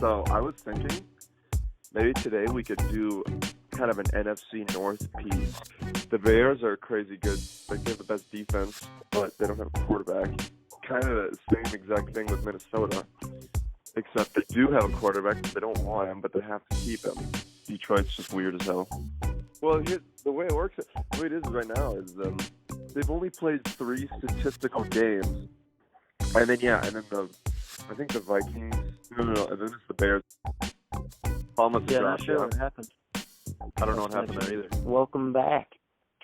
So I was thinking maybe today we could do kind of an NFC North piece. The Bears are crazy good. Like, they have the best defense, but they don't have a quarterback. Kind of the same exact thing with Minnesota, except they do have a quarterback. They don't want him, but they have to keep him. Detroit's just weird as hell. Well, the way it works, the way it is right now is they've only played 3 statistical games, and then I think the Vikings. No, and then it's the Bears. Almost not sure what happened. I don't know what happened there either. Welcome back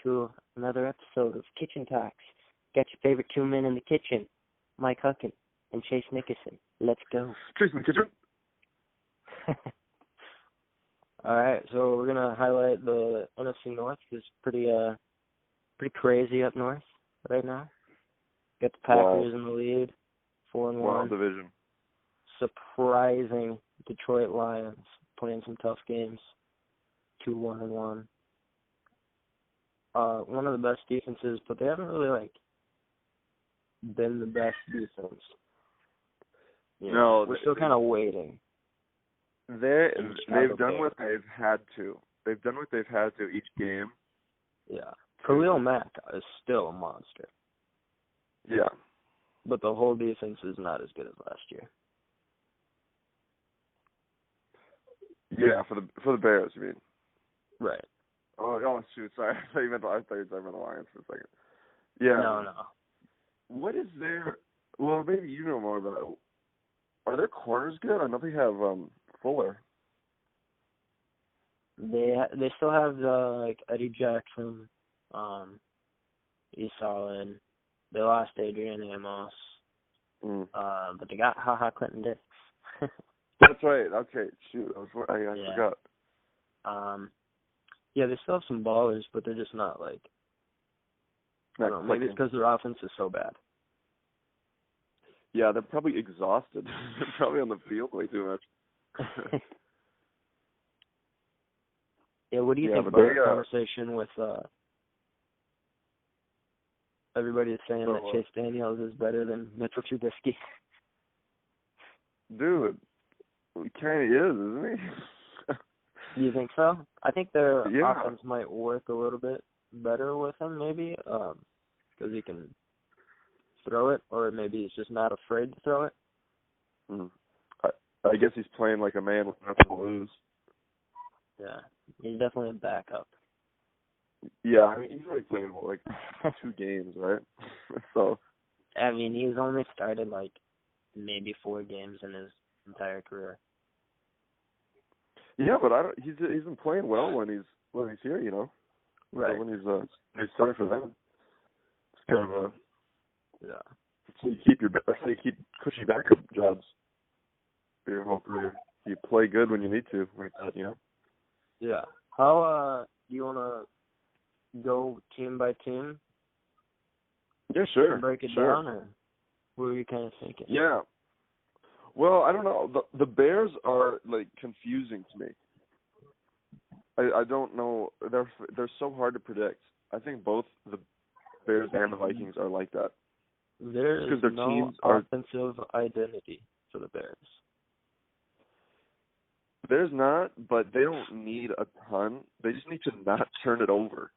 to another episode of Kitchen Talks. Got your favorite 2 men in the kitchen, Mike Huckin and Chase Nickerson. Let's go. Chase Nickerson. All right, so we're gonna highlight the NFC North. It's pretty crazy up north right now. Got the Packers in the lead, 4-1. Wild division. Surprising Detroit Lions playing some tough games, 2-1-1. One of the best defenses, but they haven't really been the best defense. No, we're still kind of waiting. They've done what they've had to. They've done what they've had to each game. Yeah. Khalil Mack is still a monster. Yeah. But the whole defense is not as good as last year. Yeah, for the Bears, you mean? Right. Oh shoot! Sorry, I thought you were talking about the Lions for a second. Yeah. No. What is their? Well, maybe you know more about it. Are their corners good? I know they have Fuller. They still have Eddie Jackson. He's solid. They lost Adrian Amos. But they got Clinton Dix. That's right. Okay, shoot. I forgot. Yeah, they still have some ballers, but they're just not I don't know, maybe it's because their offense is so bad. Yeah, they're probably exhausted. They're probably on the field way too much. Yeah, what do you think about the conversation with everybody is saying that Chase Daniels is better than Mitchell Trubisky? Dude, he kind of is, isn't he? You think so? I think their offense might work a little bit better with him, maybe, because he can throw it, or maybe he's just not afraid to throw it. I guess he's playing like a man with nothing to lose. Yeah, he's definitely a backup. Yeah, I mean, he's already played 2 games, right? So. I mean, he's only started maybe 4 games in his entire career. Yeah, but he's been playing well when he's here, you know. Right. So when he's starting for them. It's kind of a. Yeah. That's how you keep cushy backup jobs for your whole career. You play good when you need to, like that, you know? Yeah. How do you want to go team by team? Yeah, sure. And break it down, or what were you kind of thinking? Yeah. Well, I don't know. The Bears are confusing to me. I don't know. They're so hard to predict. I think both the Bears and the Vikings are like that. There is no offensive identity for the Bears. There's not, but they don't need a ton. They just need to not turn it over.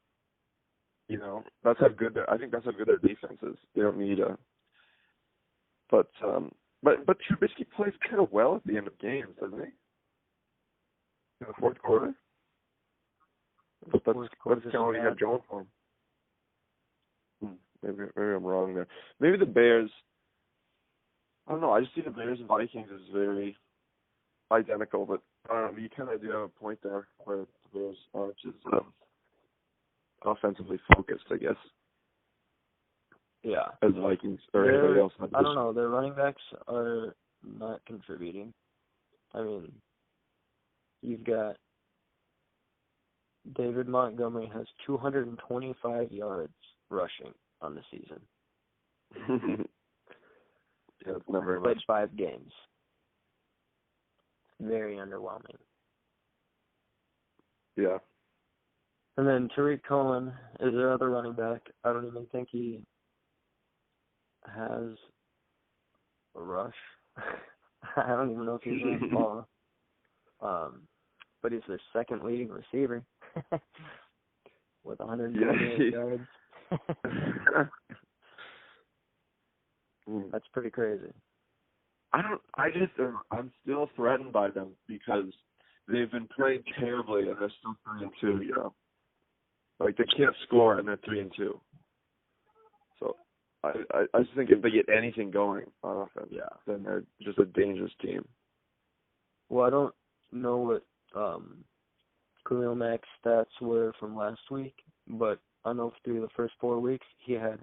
You know, that's how good I think that's how good their defense is. They don't need a. But Trubisky plays kind of well at the end of games, doesn't he? In the fourth quarter. But that's kind of what he got going for him. Maybe I'm wrong there. Maybe the Bears. I don't know. I just see the Bears and Vikings as very identical, but you kind of do have a point there where the Bears are just offensively focused, I guess. Yeah. As the Vikings or anybody else. I don't know. Their running backs are not contributing. I mean, you've got David Montgomery has 225 yards rushing on the season. Yeah, it's not very much. Played 5 games. Very underwhelming. Yeah. And then Tariq Cohen is their other running back. I don't even think he has a rush. I don't even know if he's ranked ball. But he's their second leading receiver with 128 yards. That's pretty crazy. I'm still threatened by them because they've been playing terribly and they're still 3-2, you know. Like, they can't score and they're 3-2. So I just think if they get anything going on offense, then they're just a dangerous team. Well, I don't know what Khalil Mack's stats were from last week, but I know through the first 4 weeks he had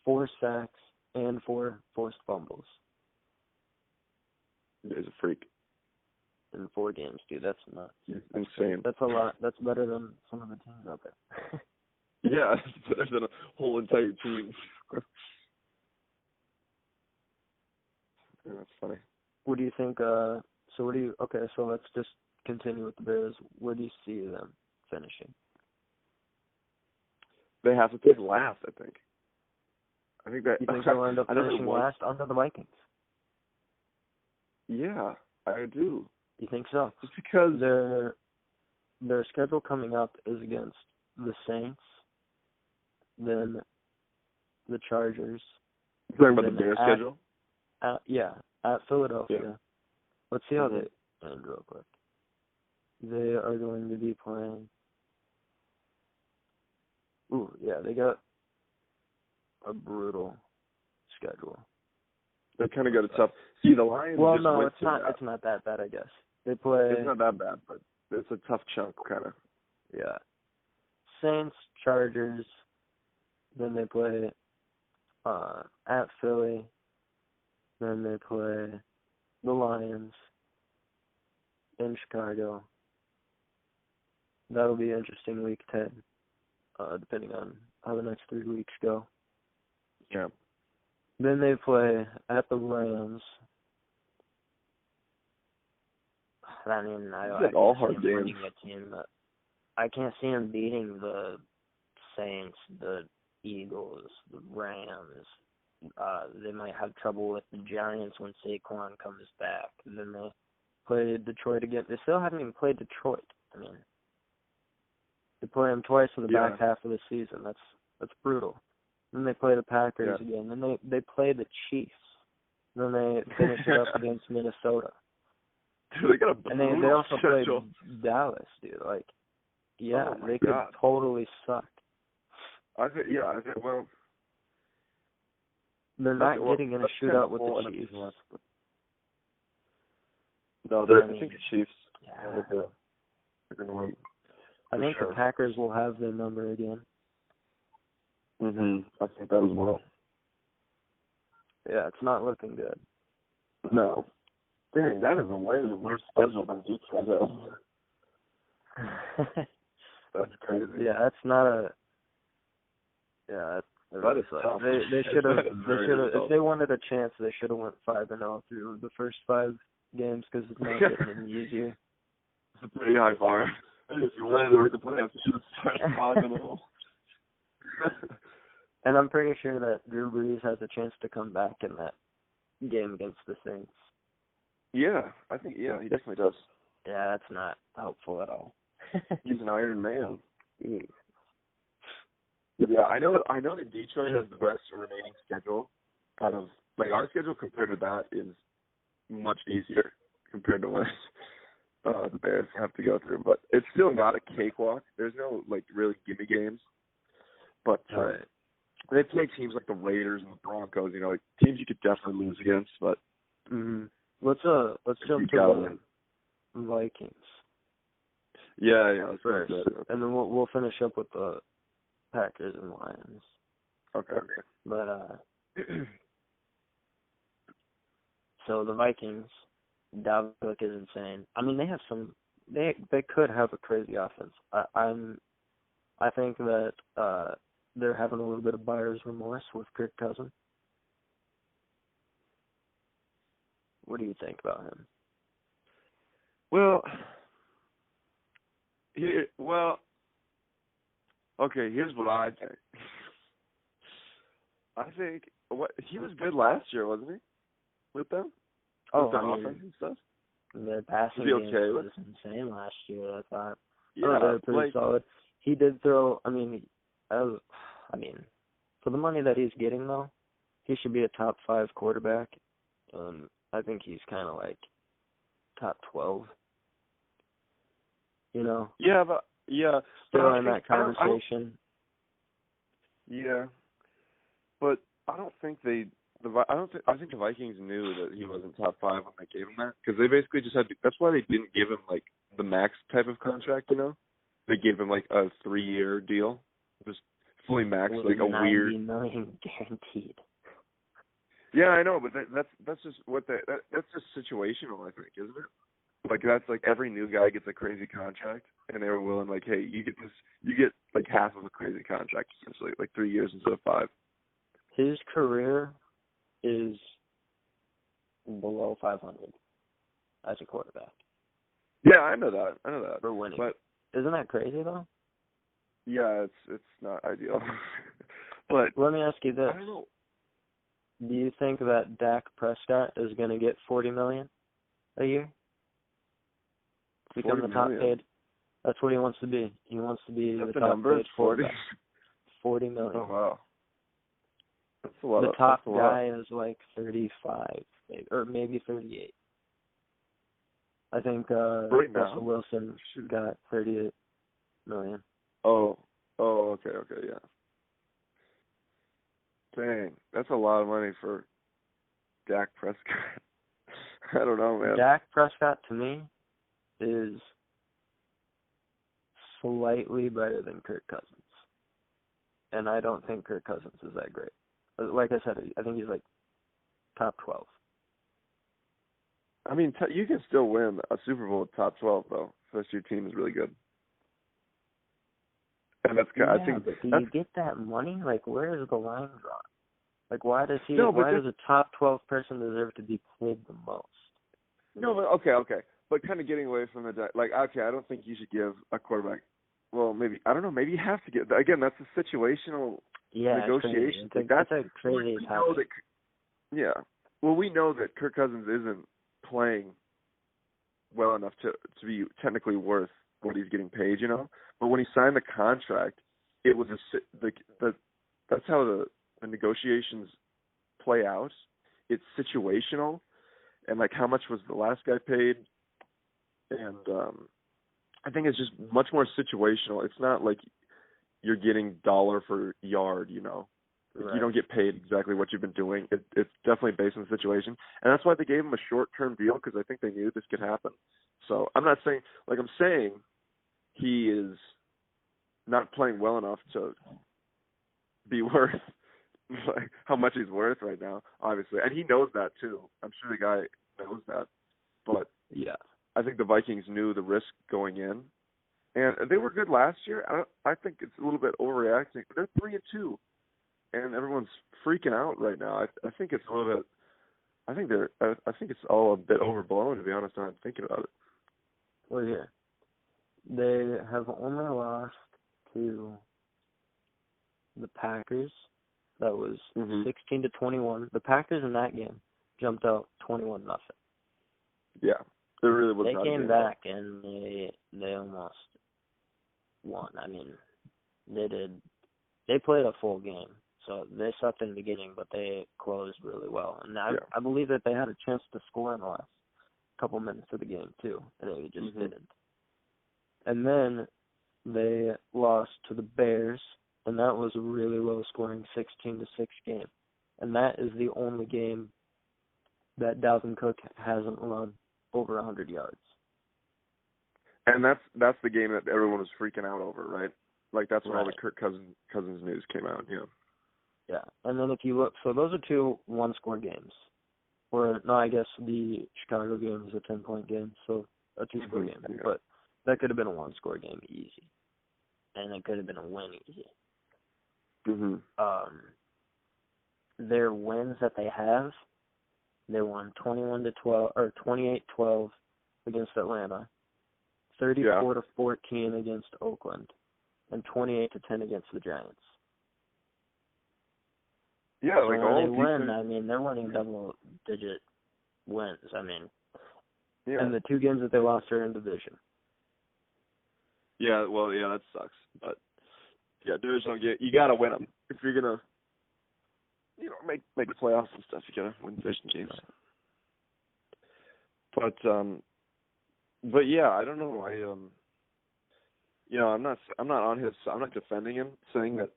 4 sacks and 4 forced fumbles. He's a freak. In 4 games, dude. That's nuts. Insane. That's a lot. That's better than some of the teams out there. Yeah, it's better than a whole entire team. Yeah, that's funny. What do you think? So let's just continue with the Bears. Where do you see them finishing? They have to take last, I think. You think they'll end up finishing last under the Vikings? Yeah, I do. You think so? Just because their schedule coming up is against the Saints, then the Chargers. You're talking about the Bears schedule? At Philadelphia. Yeah. Let's see how they end real quick. They are going to be playing. They got a brutal schedule. They kind of got a tough. See, the Lions. Well, no, it's not. It's not that bad, I guess. They play. It's not that bad, but it's a tough chunk, kind of. Yeah. Saints, Chargers. Then they play at Philly. Then they play the Lions in Chicago. That'll be interesting week 10, depending on how the next 3 weeks go. Yeah. Then they play at the Rams. I mean, I all can't hard see them games. winning a team. I can't see them beating the Saints, the Eagles, the Rams. They might have trouble with the Giants when Saquon comes back. And then they play Detroit again. They still haven't even played Detroit. I mean, they play them twice in the back half of the season. That's brutal. Then they play the Packers again. Then they play the Chiefs. Then they finish it up against Minnesota. Dude, they got a and they also schedule. play Dallas, dude. Like, they could totally suck. I think, well, they're not getting in a shootout with the Chiefs. No, I think the Chiefs. Yeah. They're going to win. I think the Packers will have their number again. I think that as well. Yeah, it's not looking good. No. Dang, that is a way worse schedule than Detroit. That's crazy. Yeah, that's not a. Yeah, that is tough. They should have. If they wanted a chance, they should have went 5-0 through the first 5 games because it's not getting any easier. It's a pretty high bar. If you wanted to make the playoffs, you should have started 5-0. And I'm pretty sure that Drew Brees has a chance to come back in that game against the Saints. Yeah, I think, he definitely does. Yeah, that's not helpful at all. He's an Iron Man. Jeez. Yeah, I know that Detroit has the best remaining schedule. Kind of, like, our schedule compared to that is much easier compared to what the Bears have to go through. But it's still not a cakewalk. There's no, like, really gimme games. But they play teams like the Raiders and the Broncos, like teams you could definitely lose against. But let's jump to the Vikings. Yeah, that's first, and then we'll finish up with the Packers and Lions. Okay. But so the Vikings, Dalvin Cook is insane. I mean, they have some. They could have a crazy offense. I think that they're having a little bit of buyer's remorse with Kirk Cousins. What do you think about him? Well, okay, here's what I think. I think he was good last year, wasn't he? With them? Oh, With I the mean, offense and stuff? their passing Is he game okay was insane last year, I thought. Yeah, Oh, they were pretty like, solid. He did throw, for the money that he's getting, though, he should be a top 5 quarterback. I think he's kind of like top 12. You know? yeah, but Still I in think, that conversation. Yeah, but I don't think I think the Vikings knew that he wasn't top 5 when they gave him that, because they basically just had to, that's why they didn't give him like the max type of contract, you know? They gave him like a 3-year deal, just fully max, like a weird. $90 million guaranteed. Yeah, I know, but that's just that's just situational, I think, isn't it? Like that's like every new guy gets a crazy contract, and they were willing, like, hey, you get like half of a crazy contract essentially, like 3 years instead of 5. His career is below 500 as a quarterback. Yeah, I know that. For winning. But isn't that crazy though? yeah, it's not ideal. But let me ask you this: I don't know. do you think that Dak Prescott is going to get $40 million a year? Become the top paid? That's what he wants to be. He wants to be the top paid quarterback. 40 million. Oh wow. That's a lot. The top guy is like 35, or maybe 38. I think Russell Wilson got 38 million. Oh, okay, yeah. Dang, that's a lot of money for Dak Prescott. I don't know, man. Dak Prescott, to me, is slightly better than Kirk Cousins. And I don't think Kirk Cousins is that great. Like I said, I think he's like top 12. I mean, you can still win a Super Bowl with top 12, though, unless your team is really good. And that's Yeah, I think. But do you get that money? Like, where is the line drawn? Like, why does a top 12 person deserve to be paid the most? No, but okay. But kind of getting away from the, like, okay, I don't think you should give a quarterback, well, maybe, I don't know, maybe you have to give, again, that's a situational negotiation. That's a crazy topic. Yeah. Well, we know that Kirk Cousins isn't playing well enough to be technically worth what he's getting paid, you know? But when he signed the contract, it was that's how the negotiations play out. It's situational, and like how much was the last guy paid, and I think it's just much more situational. It's not like you're getting dollar for yard, you know. Right. You don't get paid exactly what you've been doing. It's definitely based on the situation, and that's why they gave him a short-term deal, because I think they knew this could happen. So I'm not saying, like, I'm saying he is not playing well enough to be worth like how much he's worth right now, obviously, and he knows that too. I'm sure the guy knows that, but yeah, I think the Vikings knew the risk going in, and they were good last year. I think it's a little bit overreacting. They're 3-2, and everyone's freaking out right now. I think it's a little bit. I think it's all a bit overblown, to be honest. Now I'm thinking about it. Well, yeah, they have only lost to the Packers. That was 16-21. The Packers in that game jumped out 21-0. Yeah, they really was. They came back and they almost won. I mean, they did. They played a full game, so they sucked in the beginning, but they closed really well. And I believe that they had a chance to score in the last couple minutes of the game too, and they just didn't. And then they lost to the Bears, and that was a really low-scoring 16-6 game. And that is the only game that Dalvin Cook hasn't run over 100 yards. And that's the game that everyone was freaking out over, right? Like, that's when all the Kirk Cousins news came out, yeah. Yeah, and then if you look, so those are 2 one-score games. Or, no, I guess the Chicago game is a 10-point game, so a 2-score game. Yeah. But that could have been a one-score game easy. And it could have been a win easy. Their wins that they have, they won 21-12 or 28-12 against Atlanta, 34-14 against Oakland, and 28-10 against the Giants. Yeah, so like when all they win, I mean, they're winning double-digit wins. I mean, Yeah. and the 2 games that they lost are in division. Yeah, well, yeah, that sucks. But yeah, divisional game, you gotta win them if you're gonna, make the playoffs and stuff. You gotta win division games. But yeah, I don't know. I'm not defending him, saying that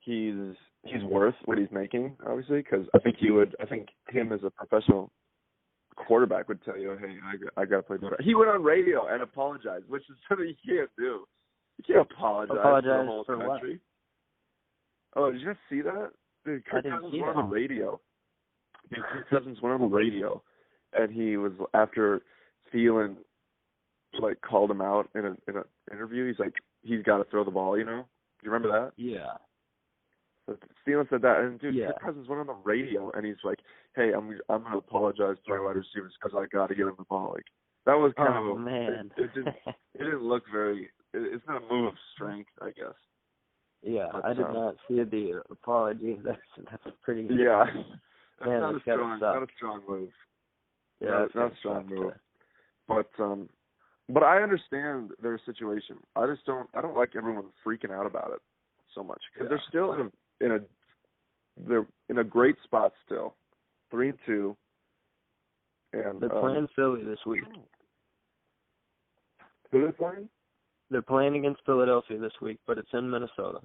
he's worth what he's making, obviously, because I think him as a professional quarterback would tell you, hey, I got to play better. He went on radio and apologized, which is something you can't do. You can't apologize to the whole country. What? Oh, did you not see that? Dude, Kirk Cousins went on the radio. Kirk Cousins went on the radio, and he was, after Thielen, called him out in an interview. He's like, he's got to throw the ball, Do you remember that? Yeah. So Thielen said that, and dude, Kirk Cousins went on the radio, and he's like, "Hey, I'm gonna apologize to my wide receivers because I got to get him the ball." Like, that was kind of man. It didn't look very. It's not a move of strength, I guess. Yeah, but, I did not see the apology. That's pretty. Yeah, that's man, not a strong move. Yeah, not a strong move. But I understand their situation. I don't like everyone freaking out about it so much because they're still they're in a great spot still, 3-2, and they're playing Philly this week. Who are they playing? They're playing against Philadelphia this week, but it's in Minnesota.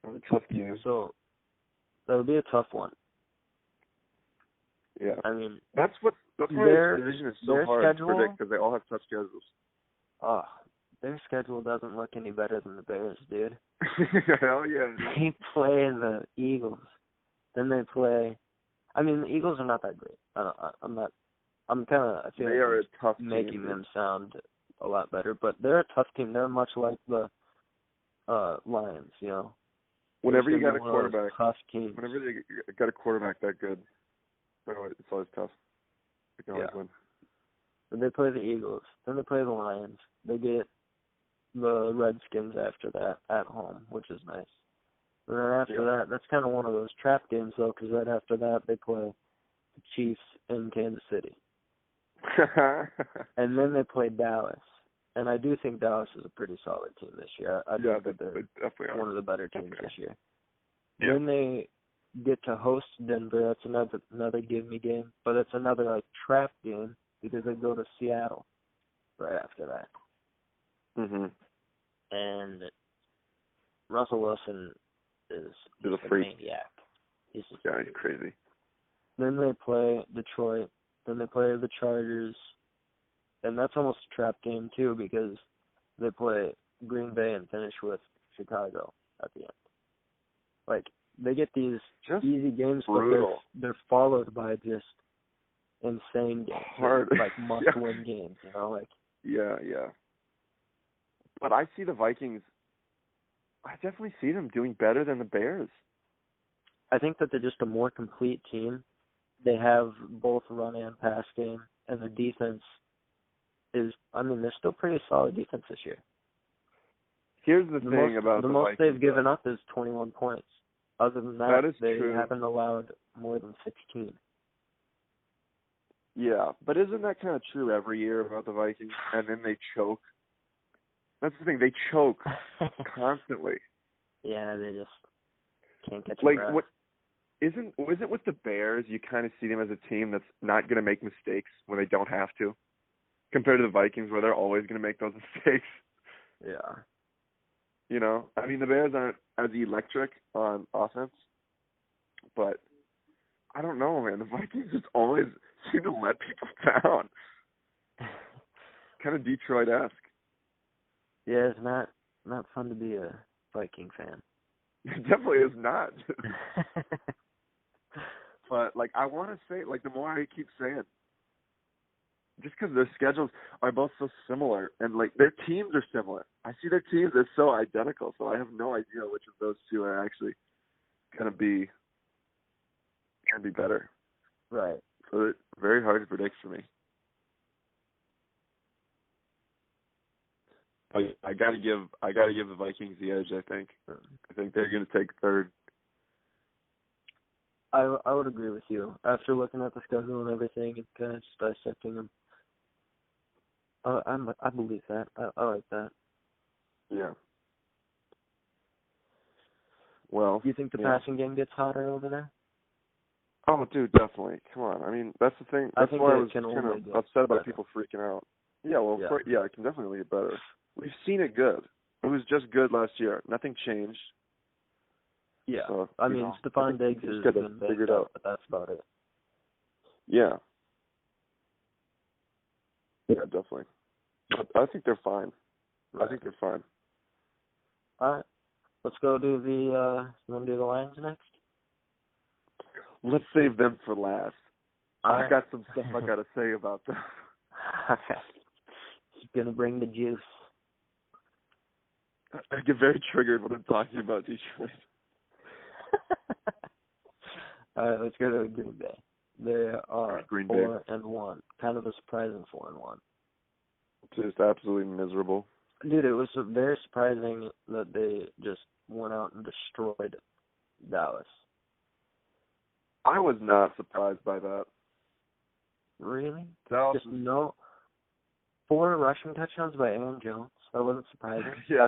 That's a tough game. So that'll be a tough one. Yeah, I mean, that's why their division is so hard to predict because they all have tough schedules. Oh, their schedule doesn't look any better than the Bears, dude. Hell yeah. They play the Eagles. Then they play. I mean, the Eagles are not that great. I feel they are a tough making team, them sound a lot better, but they're a tough team. They're much like the Lions, Whenever you got a quarterback, tough teams. Whenever you got a quarterback that good, it's always tough. You can always win. But they play the Eagles. Then they play the Lions. They get the Redskins after that at home, which is nice. And then after that, that's kind of one of those trap games, though, because right after that, they play the Chiefs in Kansas City. And then they play Dallas. And I do think Dallas is a pretty solid team this year. I think that they're one of the better teams this year. Yeah. Then they get to host Denver. That's another give-me game. But it's another, trap game because they go to Seattle right after that. Mm-hmm. And Russell Wilson is a freak. Maniac. He's crazy. Then they play Detroit. Then they play the Chargers. And that's almost a trap game, too, because they play Green Bay and finish with Chicago at the end. They get these just easy games, brutal. But they're followed by just insane games. Hard. Must-win games, Yeah. But I see the Vikings, I definitely see them doing better than the Bears. I think that they're just a more complete team. They have both run and pass game, and the defense is, they're still pretty solid defense this year. Here's the thing about the most Vikings, they've given up is 21 points. Other than that they true. haven't allowed more than 16. Yeah, but isn't that kind of true every year about the Vikings? And then they choke. That's the thing, they choke constantly. Yeah, they just can't catch a breath. Is it with the Bears, you kind of see them as a team that's not going to make mistakes when they don't have to, compared to the Vikings where they're always going to make those mistakes? Yeah. The Bears aren't as electric on offense, but I don't know, man. The Vikings just always seem to let people down. Kind of Detroit-esque. Yeah, it's not fun to be a Viking fan. It definitely is not. But, I want to say, the more I keep saying, just because their schedules are both so similar, and, their teams are similar. I see their teams as so identical, so I have no idea which of those two are actually going to be better. Right. So it's very hard to predict for me. I gotta give the Vikings the edge. I think they're going to take third. I would agree with you. After looking at the schedule and everything and kind of just dissecting them, I believe that. I like that. Yeah. Well, Do you think the passing game gets hotter over there? Oh, dude, definitely. Come on. I mean, that's the thing. That's why I was kind of upset about people freaking out. Yeah, well, it can definitely get better. We've seen it good. It was just good last year. Nothing changed. Yeah. So, I mean, Stephon Diggs has been figured out, but that's about it. Yeah. Yeah, definitely. But I think they're fine. Right. I think they're fine. All right. Let's go do you want to do the Lions next? Let's save them for last. All I got some stuff I got to say about them. Okay. It's going to bring the juice. I get very triggered when I'm talking about Detroit. All right, let's go to Green Bay. They are 4-1. Kind of a surprising 4-1. Just absolutely miserable. Dude, it was very surprising that they just went out and destroyed Dallas. I was not surprised by that. Really? Dallas just 4 rushing touchdowns by Aaron Jones. That wasn't surprising. Yeah,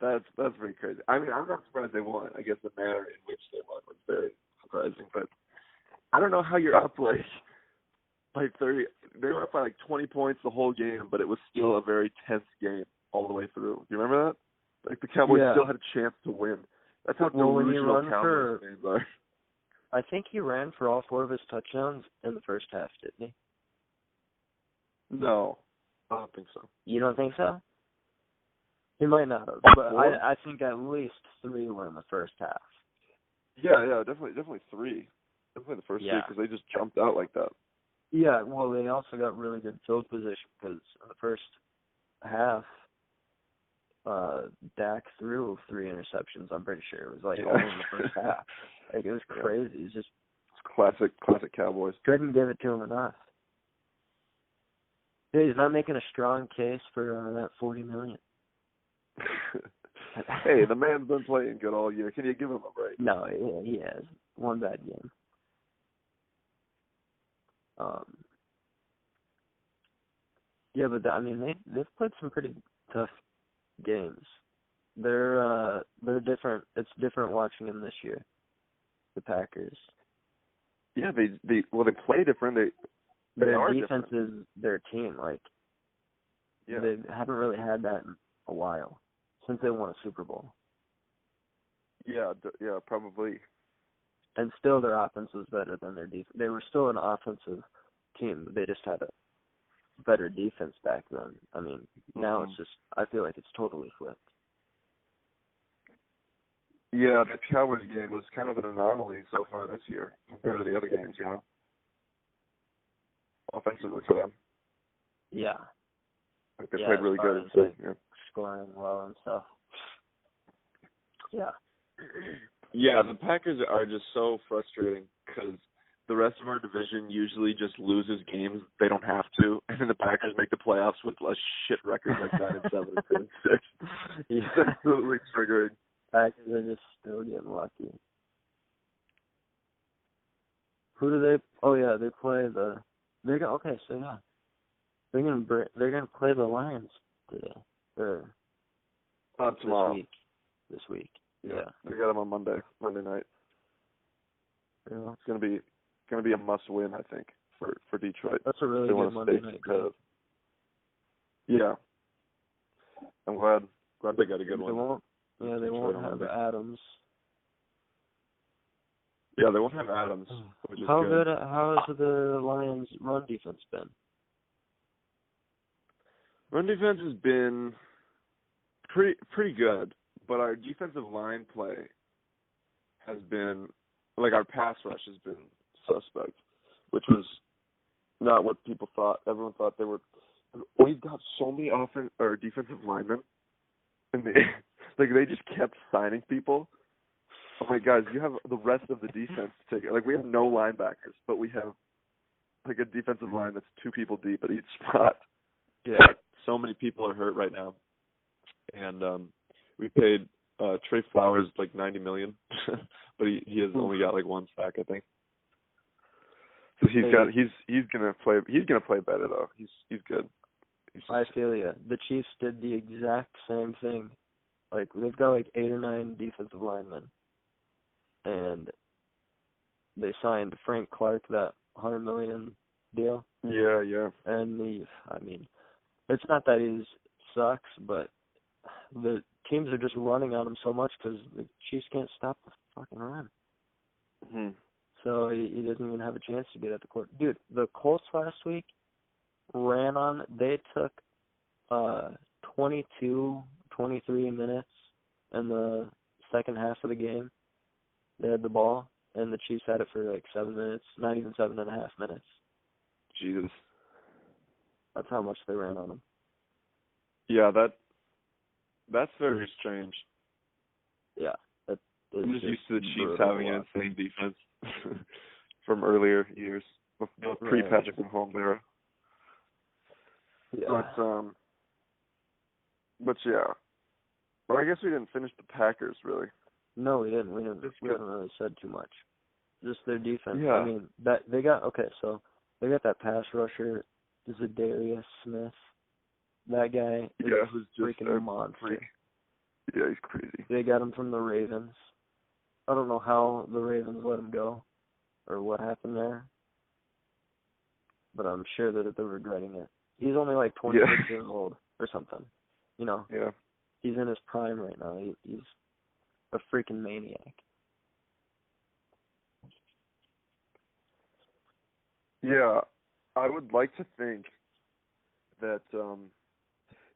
that's pretty crazy. I mean, I'm not surprised they won. I guess the manner in which they won was very surprising. But I don't know how you're up like 30. They were up by like 20 points the whole game, but it was still a very tense game all the way through. Do you remember that? Like the Cowboys still had a chance to win. That's how delusional Cowboys fans are. I think he ran for all 4 of his touchdowns in the first half, didn't he? No, I don't think so. You don't think so? He might not have, but I think at least 3 were in the first half. Yeah, definitely 3. Definitely the first 3 because they just jumped out like that. Yeah, well, they also got really good field position because in the first half, Dak threw 3 interceptions. I'm pretty sure it was like all in the first half. Like it was crazy. It was just classic Cowboys. Couldn't give it to him enough. Yeah, he's not making a strong case for that $40 million. Hey, the man's been playing good all year. Can you give him a break? No, he has one bad game. Yeah, but I mean they've played some pretty tough games. They're different. It's different watching them this year. The Packers. Yeah, they play different. Their defense is their team. Like they haven't really had that in a while since they won a Super Bowl. Yeah, probably. And still, their offense was better than their defense. They were still an offensive team. They just had a better defense back then. I mean, now it's just. I feel like it's totally flipped. Yeah, the Cowboys game was kind of an anomaly so far this year compared to the other games, you know. Offensively for them. Yeah. Like they played really good. Scoring well and stuff. Yeah. Yeah, the Packers are just so frustrating because the rest of our division usually just loses games they don't have to, and then the Packers make the playoffs with a shit record like 9-7 and 10-6. It's absolutely triggering. Packers are just still getting lucky. Who do they? Oh yeah, they play the. They're gonna play the Lions today or tomorrow. This week. Yeah. They got them on Monday night. Yeah. It's gonna be a must win, I think, for Detroit. That's a really good Monday night game. Yeah. I'm glad they got a good one. They won't have Adams. Yeah, they won't have Adams. Which is How good. How has the Lions' run defense been? Run defense has been pretty good, but our defensive line play has been our pass rush has been suspect, which was not what people thought. Everyone thought they were. We've got so many defensive linemen, and they just kept signing people. Oh my guys, you have the rest of the defense to take it. Like we have no linebackers, but we have a defensive line that's 2 people deep at each spot. Yeah, so many people are hurt right now, and we paid Trey Flowers like 90 million, but he has only got like 1 sack, I think. So he's gonna play better though. He's good. I feel you. The Chiefs did the exact same thing. Like they've got like 8 or 9 defensive linemen, and they signed Frank Clark, that $100 million deal. Yeah. And it's not that he sucks, but the teams are just running on him so much because the Chiefs can't stop the fucking run. Mm-hmm. So he doesn't even have a chance to get at the court. Dude, the Colts last week they took 22, 23 minutes in the second half of the game. They had the ball, and the Chiefs had it for like 7 minutes, not even 7.5 minutes. Jesus. That's how much they ran on him. Yeah, that's very strange. Yeah. I'm just used to the Chiefs having an insane defense from earlier years, pre-Patrick Mahomes era. Yeah. But yeah. Well, I guess we didn't finish the Packers, really. No, we didn't. We haven't really said too much. Just their defense. Yeah. I mean, they got that pass rusher, Zadarius Smith. That guy is who's just freaking a monster. Freak. Yeah, he's crazy. They got him from the Ravens. I don't know how the Ravens let him go or what happened there, but I'm sure that they're regretting it. He's only like 26 years old or something. You know, he's in his prime right now. He's a freaking maniac. Yeah, I would like to think that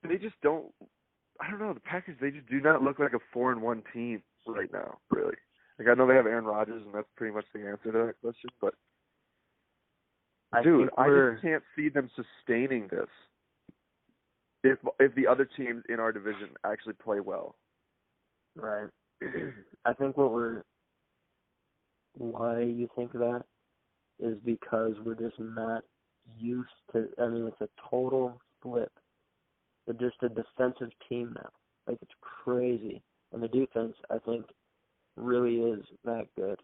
they just don't. I don't know, the Packers. They just do not look like a 4-1 team right now. Really, like I know they have Aaron Rodgers, and that's pretty much the answer to that question. But I just can't see them sustaining this if the other teams in our division actually play well. Right. I think why you think that is because we're just not used to. I mean, it's a total flip. They're just a defensive team now. Like, it's crazy. And the defense, I think, really is that good.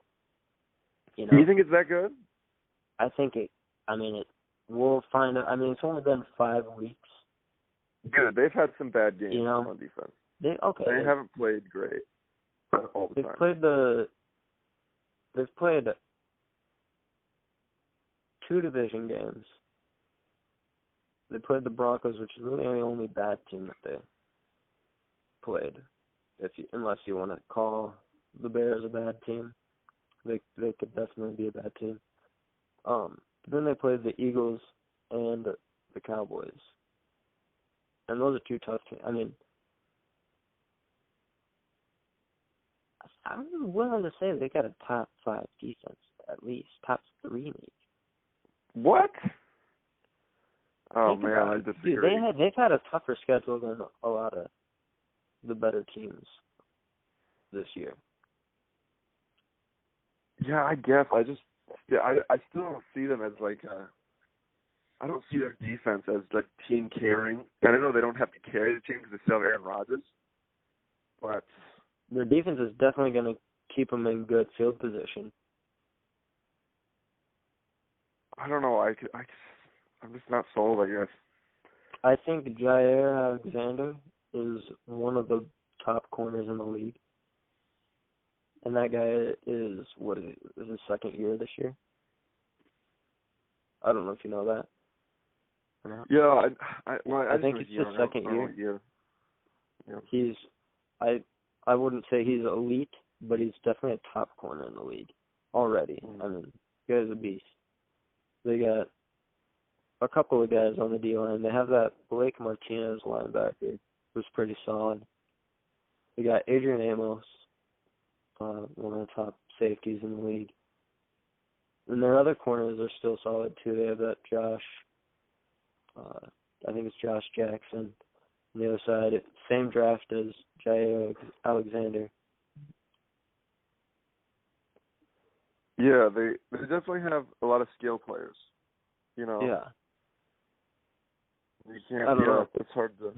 You know? You think it's that good? I think we'll find out. I mean, it's only been 5 weeks. Good. They've had some bad games on defense. They haven't played great all the time. They've played 2 division games. They played the Broncos, which is really the only bad team that they played. Unless you want to call the Bears a bad team, they could definitely be a bad team. Then they played the Eagles and the Cowboys, and those are 2 tough teams. I mean, I'm willing to say they got a top 5 defense, at least top 3 maybe. What? Oh man, I disagree. Dude, they've had a tougher schedule than a lot of the better teams this year. Yeah, I guess. I still don't see them as like I don't see their defense as like team carrying. And I know they don't have to carry the team because they still have Aaron Rodgers, but their defense is definitely going to keep them in good field position. I don't know. I'm just not sold, I guess. I think Jair Alexander is one of the top corners in the league. And that guy is his second year this year? I don't know if you know that. Or not. Yeah, I think it's his second year. Yeah. I wouldn't say he's elite, but he's definitely a top corner in the league already. Mm-hmm. I mean, the guy's a beast. They got a couple of guys on the D-line. They have that Blake Martinez linebacker, who's pretty solid. They got Adrian Amos, one of the top safeties in the league. And their other corners are still solid, too. They have that I think it's Josh Jackson. On the other side, same draft as Jair Alexander. Yeah, they definitely have a lot of skill players. You know. Yeah. You can't. It's hard to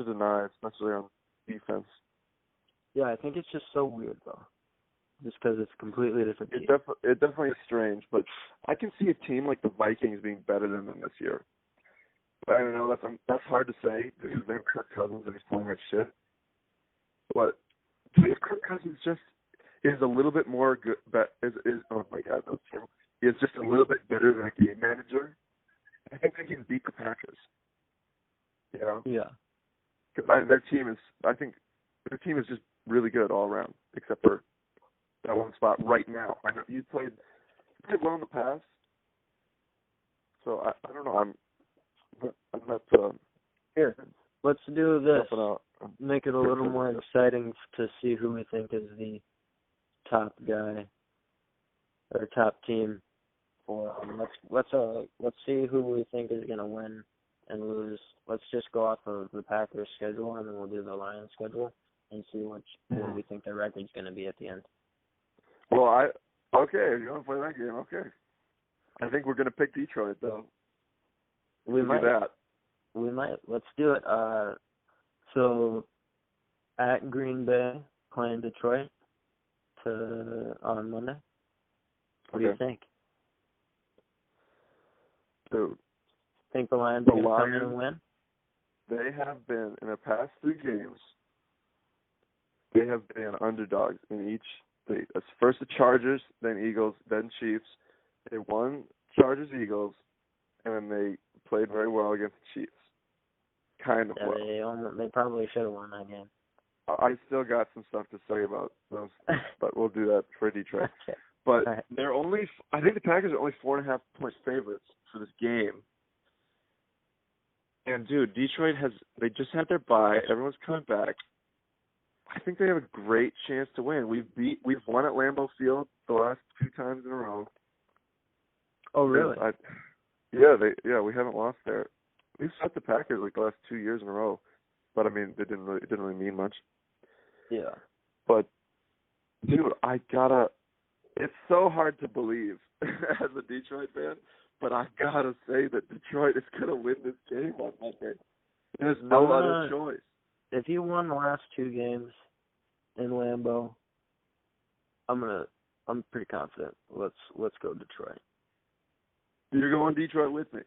deny, especially on defense. Yeah, I think it's just so weird though, just because it's a completely different team. It definitely is strange, but I can see a team like the Vikings being better than them this year. But I don't know. That's hard to say because they have Kirk Cousins and he's playing like shit. But if Kirk Cousins just is a little bit more good, oh my God, that's true. He is just a little bit better than a game manager. I think they can beat the Packers. You know? Yeah. Because their team is just really good all around, except for that one spot right now. I know you played well in the past, so I don't know. I'm not. Here, let's do this. Out. Make it a little more exciting to see who we think is the top guy or top team. For let's see who we think is gonna win and lose. Let's just go off of the Packers schedule and then we'll do the Lions schedule and see what we think their record's gonna be at the end. Well, okay. If you want to play that game, okay. I think we're gonna pick Detroit though. We might. Do that. We might. Let's do it. So at Green Bay playing Detroit on Monday. What do you think? Dude, think the Lions are going to come in and win? They have been, in the past 3 games, they have been underdogs in each. First the Chargers, then Eagles, then Chiefs. They won Chargers, Eagles, and then they played very well against the Chiefs. Kind of well. They probably should have won that game. I still got some stuff to say about those, but we'll do that for Detroit. Okay. But right. they're I think the Packers are only 4.5-point favorites for this game. And dude, Detroit they just had their bye. Everyone's coming back. I think they have a great chance to win. We've won at Lambeau Field the last 2 times in a row. Oh really? We haven't lost there. We've set the Packers like the last 2 years in a row, but I mean it didn't really mean much. Yeah. But dude, it's so hard to believe as a Detroit fan, but I gotta say that Detroit is gonna win this game on Monday. There's no other choice. If you won the last 2 games in Lambeau, I'm pretty confident. Let's go Detroit. You're going Detroit with me.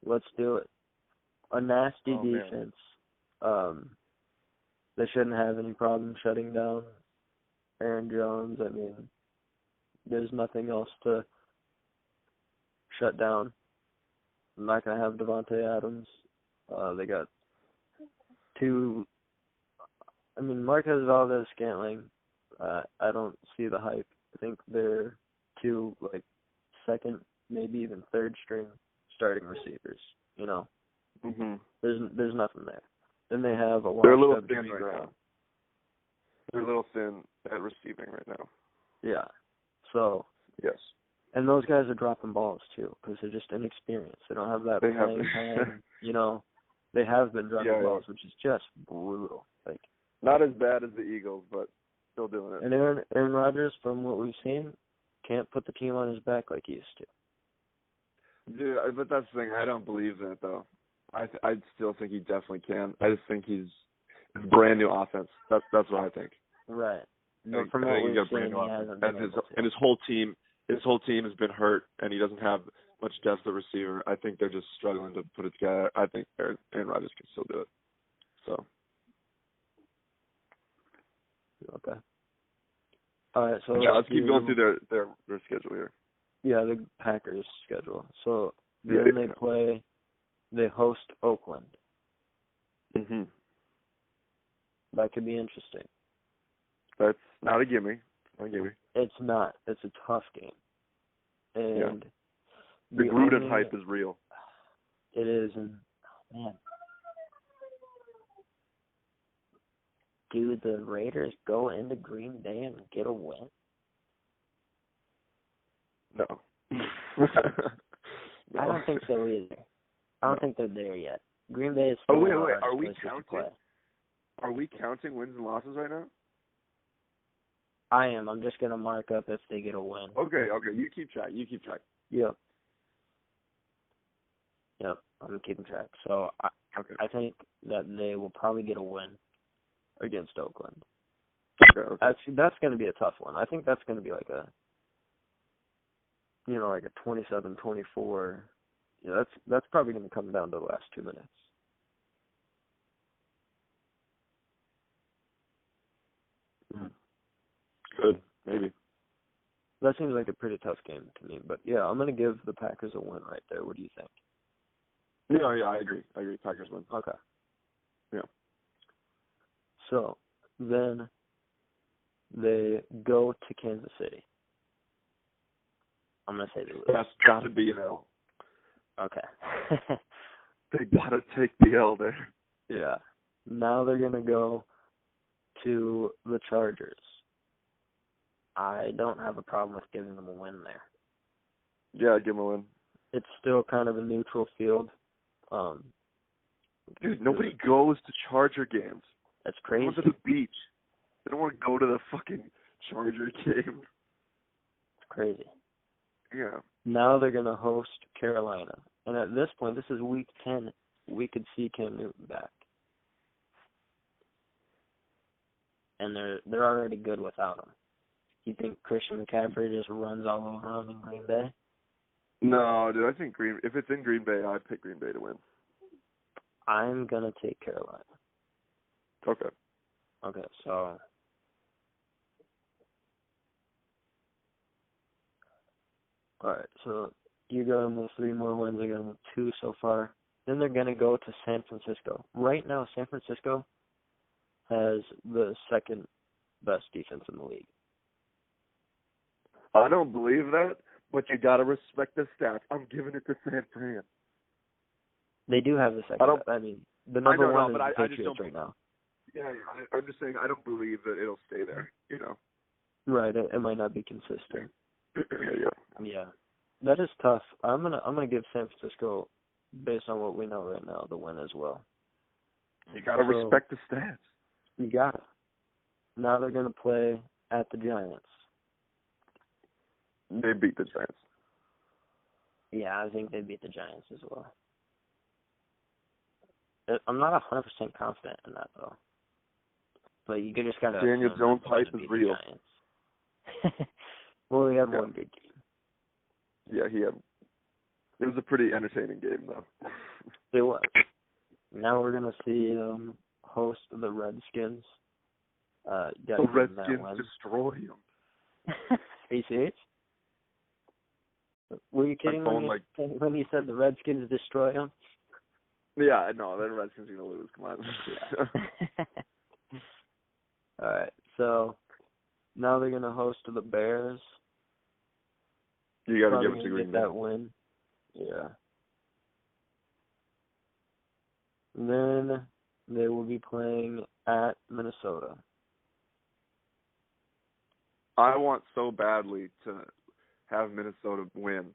Let's do it. A nasty defense. Man. They shouldn't have any problem shutting down Aaron Jones. I mean, there's nothing else to shut down. I'm not going to have Devontae Adams. They got 2. I mean, Marquez Valdez-Scantling, I don't see the hype. I think they're 2, second, maybe even third string starting receivers, you know. Mm-hmm. There's nothing there. Then they have they're a little thin right now. They're a little thin at receiving right now. Yeah. So. Yes. And those guys are dropping balls, too, because they're just inexperienced. They don't have that playing time. You know, they have been dropping balls, which is just brutal. Not as bad as the Eagles, but still doing it. And Aaron Rodgers, from what we've seen, can't put the team on his back like he used to. Dude, but that's the thing. I don't believe that, though. I still think he definitely can. I just think he's a brand new offense. That's what I think. Right. No, from what we've seen, he hasn't been able to. And his whole team has been hurt, and he doesn't have much depth at receiver. I think they're just struggling to put it together. I think Aaron Rodgers can still do it. So. Okay. All right. So let's keep going through their schedule here. Yeah, the Packers' schedule. So then they host Oakland. Mhm. That could be interesting. That's not a gimme. It's not. It's a tough game. And the Gruden hype is real. It is, and man. Do the Raiders go into Green Bay and get a win? No. I don't think so either. I don't think they're there yet. Green Bay is still wait. Are we counting? Are we counting wins and losses right now? I am. I'm just gonna mark up if they get a win. Okay. You keep track. Yep. I'm keeping track. So I think that they will probably get a win against Oakland. Okay. That's going to be a tough one. I think that's going to be like a 27-24. Yeah, that's probably going to come down to the last 2 minutes. Good, maybe. That seems like a pretty tough game to me. But, yeah, I'm going to give the Packers a win right there. What do you think? Yeah, I agree. Packers win. Okay. Yeah. So, then they go to Kansas City. I'm going to say they lose. That's got to be an L. Okay. They got to take the L there. Yeah. Now they're going to go to the Chargers. I don't have a problem with giving them a win there. Yeah, give them a win. It's still kind of a neutral field. Dude, nobody goes to Charger games. That's crazy. They go to the beach. They don't want to go to the fucking Charger game. It's crazy. Yeah. Now they're going to host Carolina. And at this point, this is week 10, we could see Cam Newton back. And they're already good without him. You think Christian McCaffrey just runs all over him in Green Bay? No, dude, I think if it's in Green Bay, I'd pick Green Bay to win. I'm going to take Carolina. Okay. Okay, so all right, so you got them with 3 more wins. I got them with 2 so far. Then they're going to go to San Francisco. Right now, San Francisco has the second best defense in the league. I don't believe that, but you got to respect the stats. I'm giving it to San Fran. They do have the second best. I mean, the number one is the Patriots right now. Yeah, I'm just saying I don't believe that it'll stay there, Right, it might not be consistent. Yeah. That is tough. I'm gonna give San Francisco, based on what we know right now, the win as well. You gotta respect the stats. You got it. Now they're gonna play at the Giants. They beat the Giants. Yeah, I think they beat the Giants as well. I'm not 100% confident in that though. But you just gotta. Daniel Jones hype is real. Well, we had one good game. Yeah, it was a pretty entertaining game, though. It was. Now we're going to see host the Redskins. The Redskins destroy him. Are you serious? Were you kidding when you said the Redskins destroy him? Yeah, no, the Redskins are going to lose. Come on. Yeah. All right, so now they're going to host the Bears. You got to give it to Green Bay. That win. Yeah. Then they will be playing at Minnesota. I want so badly to have Minnesota win,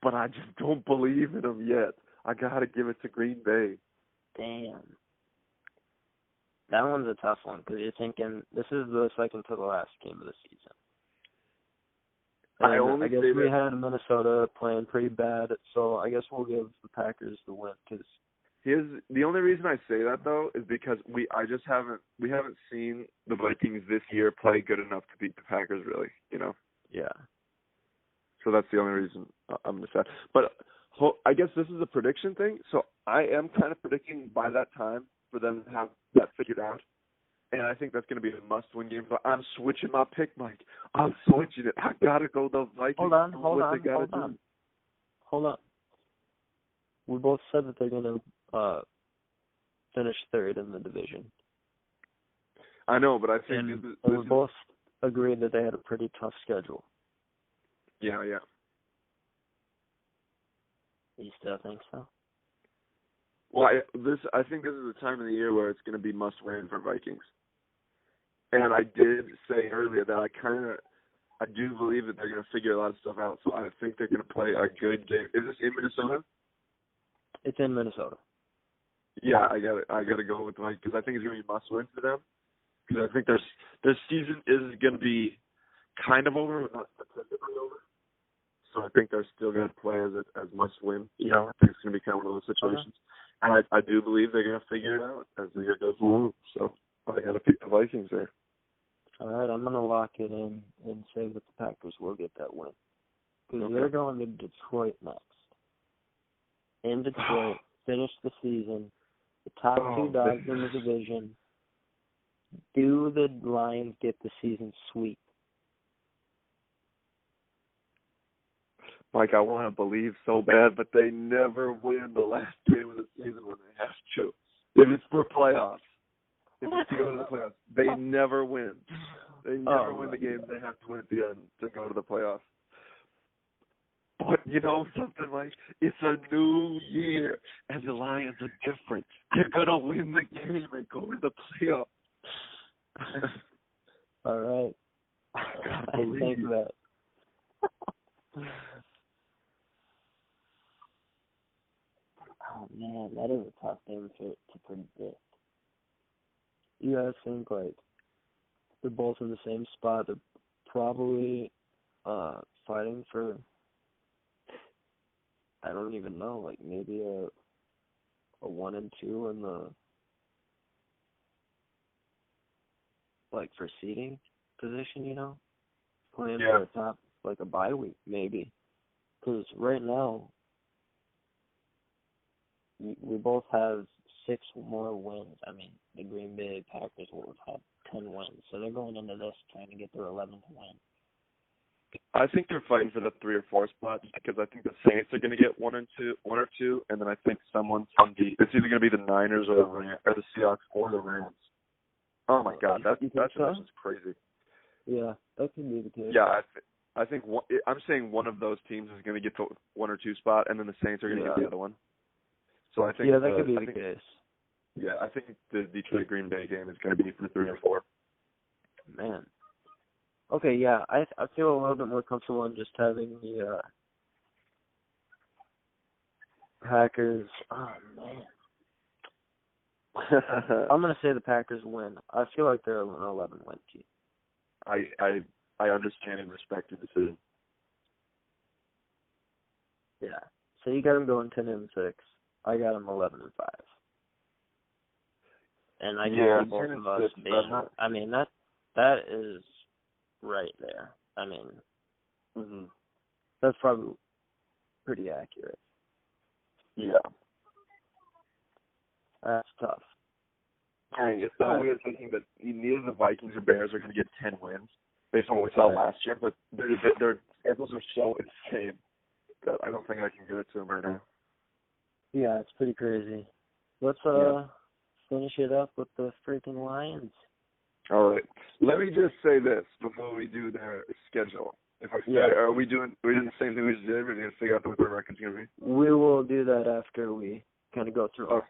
but I just don't believe in them yet. I got to give it to Green Bay. Damn. That one's a tough one because you're thinking this is the second to the last game of the season. I guess we had Minnesota playing pretty bad, so I guess we'll give the Packers the win. Cause the only reason I say that though is because we haven't seen the Vikings this year play good enough to beat the Packers, really. Yeah. So that's the only reason I'm gonna say. But I guess this is a prediction thing. So I am kind of predicting by that time for them to have that figured out. And I think that's going to be a must-win game. But I'm switching my pick, Mike. I'm switching it. I got to go the Vikings. Hold on. We both said that they're going to finish third in the division. I know, but I think and we both agreed that they had a pretty tough schedule. Yeah. You still think so? Well, I think this is the time of the year where it's going to be must-win for Vikings. And I did say earlier that I do believe that they're going to figure a lot of stuff out. So I think they're going to play a good game. Is this in Minnesota? It's in Minnesota. Yeah, I got to go with Mike because I think it's going to be must-win for them. Because I think their season is going to be kind of over, but not completely over. So I think they're still going to play as must-win. I think it's going to be kind of one of those situations. And I do believe they're going to figure it out as the year goes along. So I got to pick the Vikings there. All right, I'm going to lock it in and say that the Packers will get that win. Because they're going to Detroit next. In Detroit, finish the season, the top two dogs in the division. Do the Lions get the season sweep? Mike, I want to believe so bad, but they never win the last game of the season when they have to. If it's for playoffs, if it's to go to the playoffs, they never win. They never win the games they have to win at the end to go to the playoffs. But you know something, Mike? It's a new year, and the Lions are different. They're going to win the game and go to the playoffs. All right. I think that. Oh, man, that is a tough game to predict. You guys think, like, they're both in the same spot. They're probably fighting for, I don't even know, like, maybe a 1 and 2 in the, like, for seeding position, you know? Playing for a top, like, a bye week, maybe. Because right now, we both have 6 more wins. I mean, the Green Bay Packers will have 10 wins, so they're going into this trying to get their 11th win. I think they're fighting for the 3 or 4 spot because I think the Saints are going to get 1 or 2, and then I think someone from it's either going to be the Niners or the Seahawks or the Rams. Oh my God, that's just crazy. Yeah, that could be the case. Yeah, I think I'm saying one of those teams is going to get the 1 or 2 spot, and then the Saints are going to get the other one. So I think that could be the case. Yeah, I think the Detroit Green Bay game is going to be for 3 or 4. Man. Okay, yeah, I feel a little bit more comfortable in just having the Packers. Oh man. I'm gonna say the Packers win. I feel like they're an 11-win team. I understand and respect your decision. Yeah. So you got them going 10-6. I got them 11-5. And I can see both of us being. I mean that is right there. I mean, that's probably pretty accurate. Yeah. That's tough. It's so weird thinking that neither the Vikings or Bears are going to get 10 wins based on what we saw last year, but their schedules are so insane that I don't think I can give it to them right now. Yeah, it's pretty crazy. Let's finish it up with the freaking Lions. All right. Let me just say this before we do their schedule. Are we doing the same thing we just did? We're going to figure out what the record's going to be? We will do that after we kind of go through it.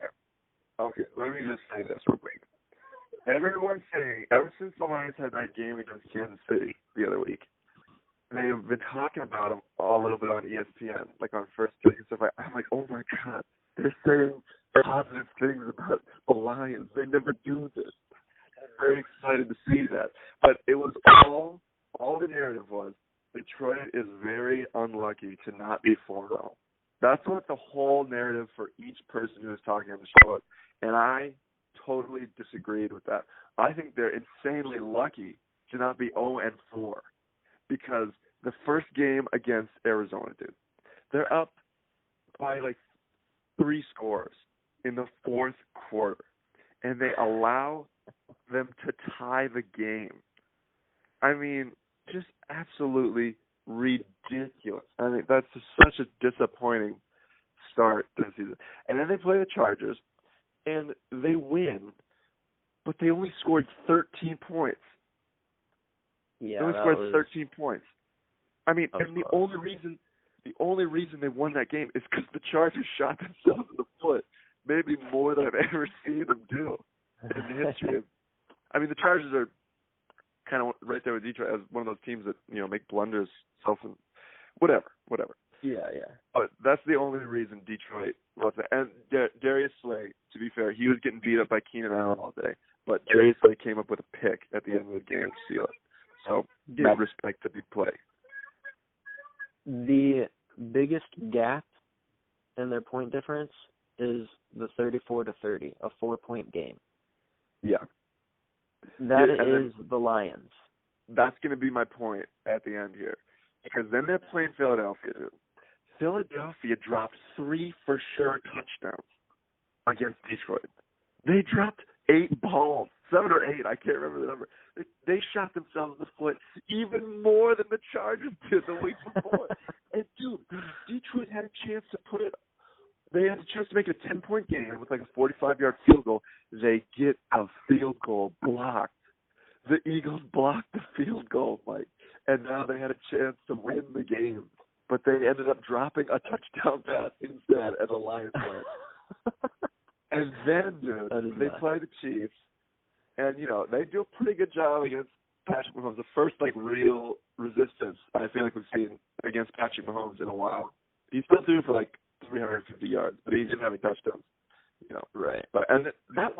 Okay. Let me just say this real quick. Everyone's saying, ever since the Lions had that game against Kansas City the other week, they've been talking about them a little bit on ESPN, like on First Take and stuff. I'm like, oh my God, they're saying positive things about the Lions. They never do this. I'm very excited to see that. But it was all the narrative was, Detroit is very unlucky to not be 4-0. That's what the whole narrative for each person who was talking on the show was. And I totally disagreed with that. I think they're insanely lucky to not be 0-4 because the first game against Arizona, dude, they're up by like 3 scores in the 4th quarter, and they allow them to tie the game. I mean, just absolutely ridiculous. I mean, that's just such a disappointing start to the season. And then they play the Chargers, and they win, but they only scored 13 points. Yeah, they only scored 13 points. I mean, and the only reason they won that game is because the Chargers shot themselves in the foot, maybe more than I've ever seen them do in the history. I mean, the Chargers are kind of right there with Detroit as one of those teams that, you know, make blunders, whatever. Yeah. But that's the only reason Detroit lost it. And Darius Slay, to be fair, he was getting beat up by Keenan Allen all day, but Darius Slay came up with a pick at the end of the game to seal it. So, mad respect to the play. The biggest gap in their point difference is the 34-30, a 4-point game. Yeah. That is the Lions. That's going to be my point at the end here. Because then they're playing Philadelphia. Philadelphia dropped 3 for sure touchdowns against Detroit. They dropped 8 balls, 7 or 8, I can't remember the number. They shot themselves in the foot even more than the Chargers did the week before. And, dude, Detroit had a chance to put it. They had a chance to make it a 10-point game with like a 45-yard field goal. They get a field goal blocked. The Eagles blocked the field goal, Mike, and now they had a chance to win the game. But they ended up dropping a touchdown pass instead, and the Lions win. And then, dude, they play the Chiefs, and, you know, they do a pretty good job against Patrick Mahomes. The first, like, real resistance I feel like we've seen against Patrick Mahomes in a while. He's still threw for, like, 350 yards, but he didn't have any touchdowns. You know, right? But and that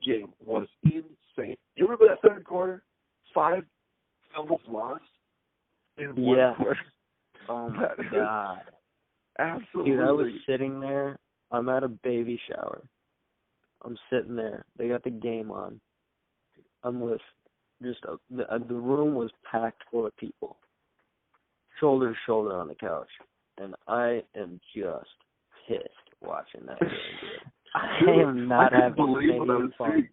game was insane. You remember that third quarter? 5 fumbles lost in one quarter. Oh my God! Absolutely. Dude, I was sitting there. I'm at a baby shower. I'm sitting there. They got the game on. I'm with the room was packed full of people, shoulder to shoulder on the couch, and I am just pissed watching that game, dude. I am not having any fun.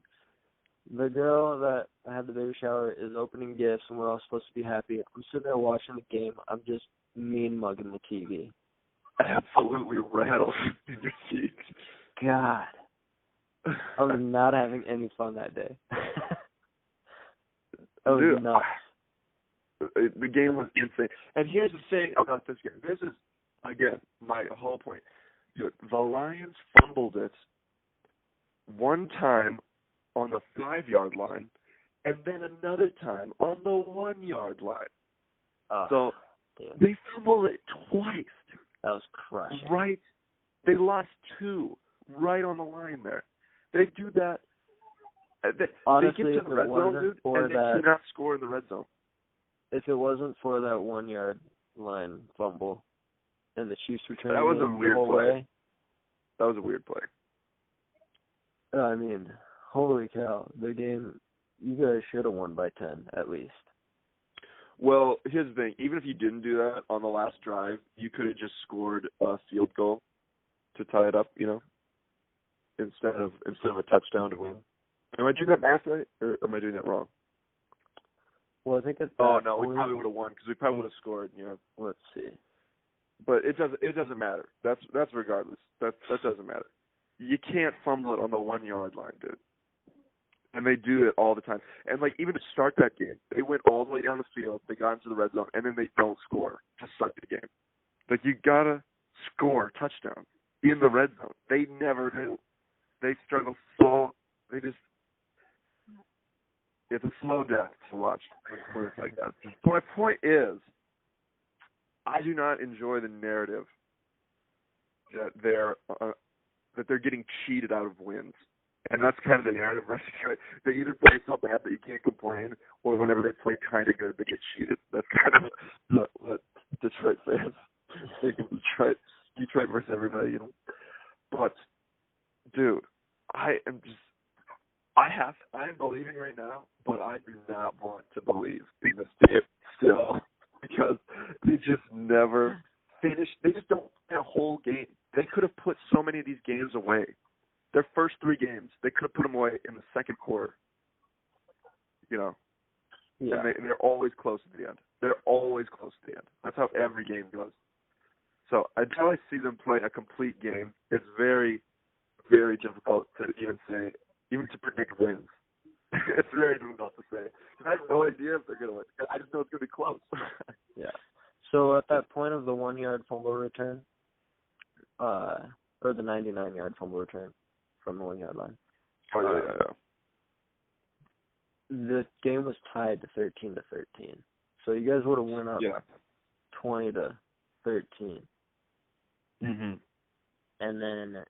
The girl that I had the baby shower is opening gifts, and we're all supposed to be happy. I'm sitting there watching the game. I'm just mean mugging the TV. Absolutely rattled in your seat. God. I was not having any fun that day. I was nuts. The game was insane. And here's the thing about this game. This is, again, my whole point. The Lions fumbled it one time on the 5-yard line, and then another time on the 1-yard line. So they fumbled it twice. That was crushing. Right. They lost 2 right on the line there. They do that. Honestly, they get to the red zone, dude, and they cannot score in the red zone. If it wasn't for that 1-yard line fumble and the Chiefs return that was a weird the whole play. way. That was a weird play. I mean, holy cow. The game, you guys should have won by 10 at least. Well, here's the thing. Even if you didn't do that on the last drive, you could have just scored a field goal to tie it up, you know, instead of a touchdown to win. Am I doing that math right, or am I doing that wrong? Well, I think it's. Oh no, we probably would have won because we probably would have scored. You know. Let's see. But it doesn't matter. That's regardless. That doesn't matter. You can't fumble it on the 1-yard line, dude. And they do it all the time. And like even to start that game, they went all the way down the field. They got into the red zone, and then they don't score to start the game. Like you gotta score touchdowns in the red zone. They never do. They struggle so. They just. It's a slow death to watch words like that. So my point is, I do not enjoy the narrative that they're getting cheated out of wins, and that's kind of the narrative. They either play so bad that you can't complain, or whenever they play kind of good, they get cheated. That's kind of what Detroit fans think of Detroit versus everybody, you know. But dude, I am believing right now, but I do not want to believe in this team still because they just never finish. They just don't win a whole game. They could have put so many of these games away. Their first 3 games, they could have put them away in the second quarter. You know? Yeah. And they're always close at the end. They're always close at the end. That's how every game goes. So until I see them play a complete game, it's very, very difficult to even to predict wins. It's very difficult to say. I have no idea if they're going to win. I just know it's going to be close. Yeah. So at that point of the 1-yard fumble return, or the 99-yard fumble return from the 1-yard line. Oh, yeah. The game was tied to 13-13. So you guys would have went up 20-13. Mm-hmm. And then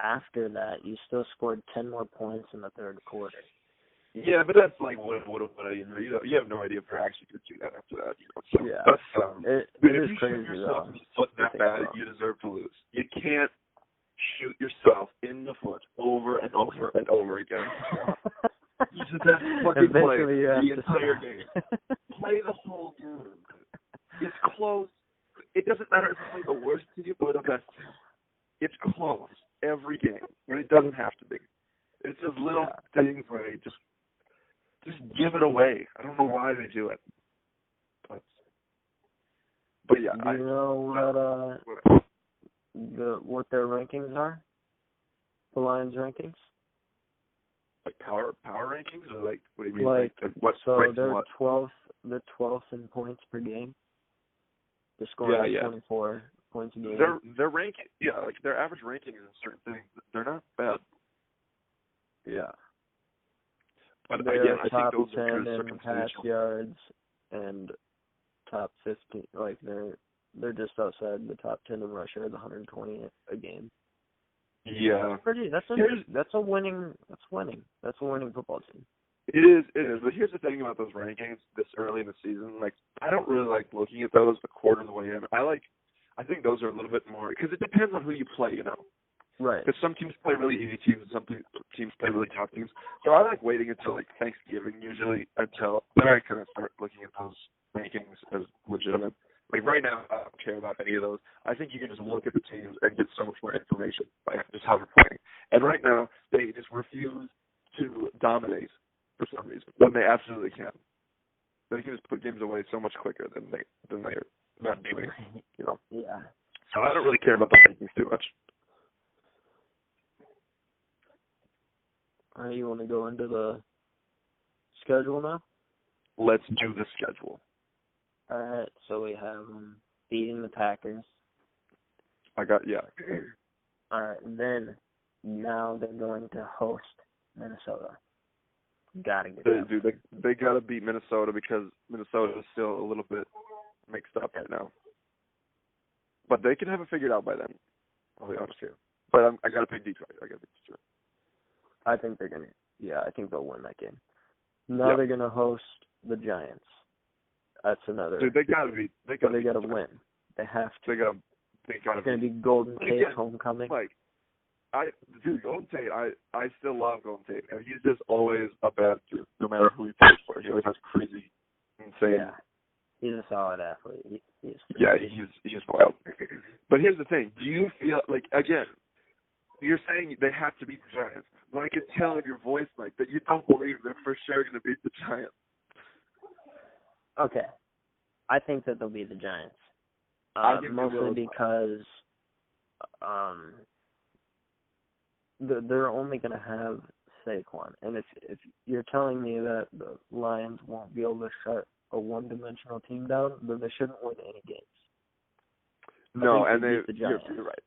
after that, you still scored 10 more points in the third quarter. Yeah, but that's like what you have no idea if they're actually going to do that after that. You know? So yeah, that's, it is crazy though. If that bad, you deserve to lose. You can't shoot yourself in the foot over and over and over again. You just have to fucking play the entire game. Play the whole game. It's close. It doesn't matter if you play the worst team or the best team. It's close every game, and it doesn't have to be. It's just little things where they just give it away. I don't know why they do it. But yeah. Do you know what their rankings are? The Lions rankings? Like power rankings, or like what do you mean? Like what? So they're 12th. They're 12th in points per game. They're scoring 24 points a game. Their ranking, like their average ranking in certain things, they're not bad. Yeah. But they're again, I top think those 10 are kind of in circumstantial. pass yards and top 15. Like they're just outside the top 10 in rush yards, 120 a game. Yeah. That's a winning football team. It is. But here's the thing about those rankings this early in the season. Like, I don't really like looking at those a quarter of the way in. I think those are a little bit more, because it depends on who you play, you know. Right. Because some teams play really easy teams, and some teams play really tough teams. So I like waiting until like Thanksgiving usually, until then I kind of start looking at those rankings as legitimate. Like right now, I don't care about any of those. I think you can just look at the teams and get so much more information by just how they're playing. And right now, they just refuse to dominate for some reason, when they absolutely can. They can just put games away so much quicker than they're not doing, you know. Yeah. So I don't really care about the rankings too much. All right, you want to go into the schedule now? Let's do the schedule. All right, so we have beating the Packers. All right, then now they're going to host Minnesota. Gotta get that. Dude, they gotta beat Minnesota, because Minnesota is still a little bit mixed up right now. But they can have it figured out by then. I'll be honest here. But I gotta pick Detroit. I think they're gonna. Yeah, I think they'll win that game. Now they're gonna host the Giants. That's another. Dude, they gotta win. They have to. They gotta. It's gonna be Golden Tate's homecoming. Like, Golden Tate, I still love Golden Tate. And he's just always a bad dude, no matter who he plays for. He always has crazy, insane. Yeah, he's a solid athlete. He's wild. But here's the thing: do you feel like, again, you're saying they have to beat the Giants, but I can tell in your voice, Mike, that you don't believe they're for sure going to beat the Giants. Okay, I think that they'll beat the Giants. Mostly because they're only going to have Saquon. And if you're telling me that the Lions won't be able to shut a one-dimensional team down, then they shouldn't win any games. No, and you're right.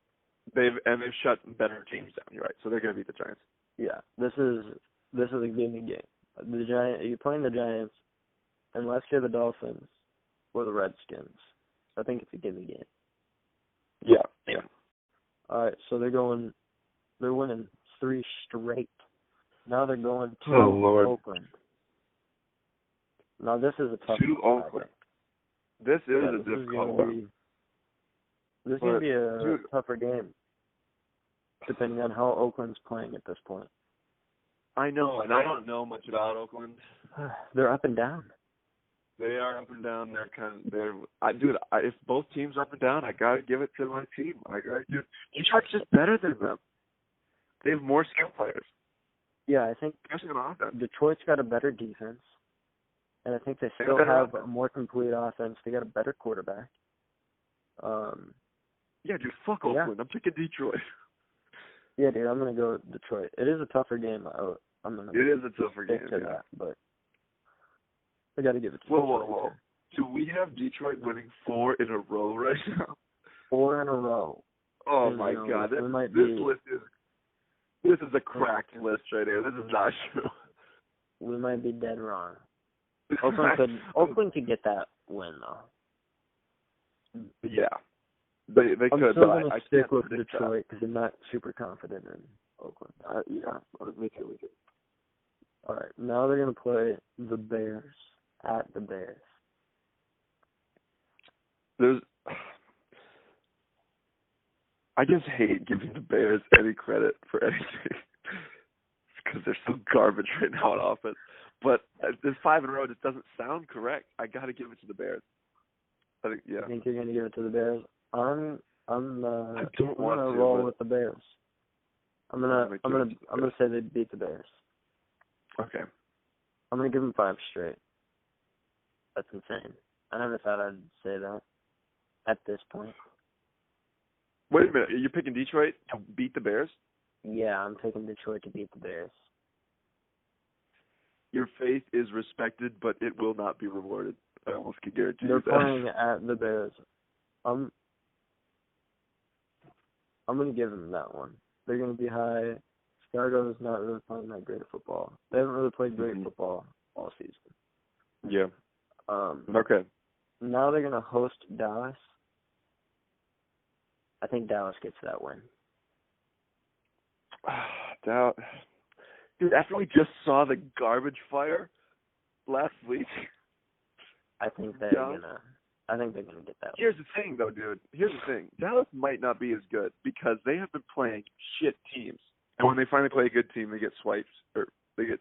They've shut better teams down. You're right. So they're going to beat the Giants. Yeah, this is a gimme game. You're playing the Giants, unless you're the Dolphins or the Redskins. I think it's a gimme game. Yeah. All right, so they're winning 3 straight. Now they're going to Oakland. Now this is a tough to Oakland. This is a difficult one. This is going to be a tougher game, depending on how Oakland's playing at this point. I know, and I don't know much about Oakland. They're up and down. They are up and down. If both teams are up and down, I gotta give it to my team. Detroit's just better than them. They have more skill players. Yeah, I think Detroit's got a better defense, and I think they still have a more complete offense. They got a better quarterback. Yeah, dude, fuck Oakland. I'm picking Detroit. Yeah, dude, I'm gonna go Detroit. It is a tougher game. It is a tougher game. That, but I got to give it to Whoa. Do we have Detroit winning 4 in a row right now? 4 in a row. Oh, my God. This is a cracked list right here. This is not true. We might be dead wrong. Oakland could get that win, though. Yeah. They could. I'm still going to stick with Detroit because I'm not super confident in Oakland. Me too. All right, now they're going to play the Bears at the Bears. I just hate giving the Bears any credit for anything because they're so garbage right now on offense. But this 5 in a row just doesn't sound correct. I got to give it to the Bears. I think, yeah. I think you're gonna give it to the Bears. I'm I don't want gonna to roll with the Bears. I'm gonna say they beat the Bears. Okay. I'm gonna give them 5 straight. That's insane. I never thought I'd say that at this point. Wait a minute. Are you picking Detroit to beat the Bears? Yeah, I'm taking Detroit to beat the Bears. Your faith is respected, but it will not be rewarded. I almost can guarantee They're you that. playing at the Bears. I'm gonna give them that one. They're gonna be high. Chicago's not really playing that great of football. They haven't really played great football all season. Yeah. Okay. Now they're gonna host Dallas. I think Dallas gets that win. Dude, after we just saw the garbage fire last week, I think they're gonna get that. Here's the thing, though, dude. Here's the thing. Dallas might not be as good because they have been playing shit teams, and when they finally play a good team, they get swiped or they get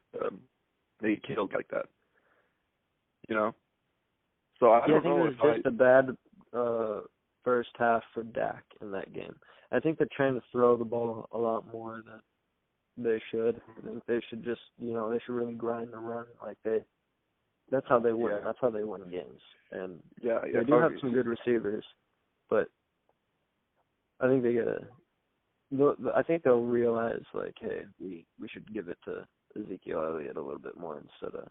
killed like that. You know. So I don't know think it was just a bad first half for Dak in that game. I think they're trying to throw the ball a lot more than they should. I think they should just, they should really grind the run that's how they win. Yeah. That's how they win games. And they do have some good receivers, but I think I think they'll realize hey, we should give it to Ezekiel Elliott a little bit more instead of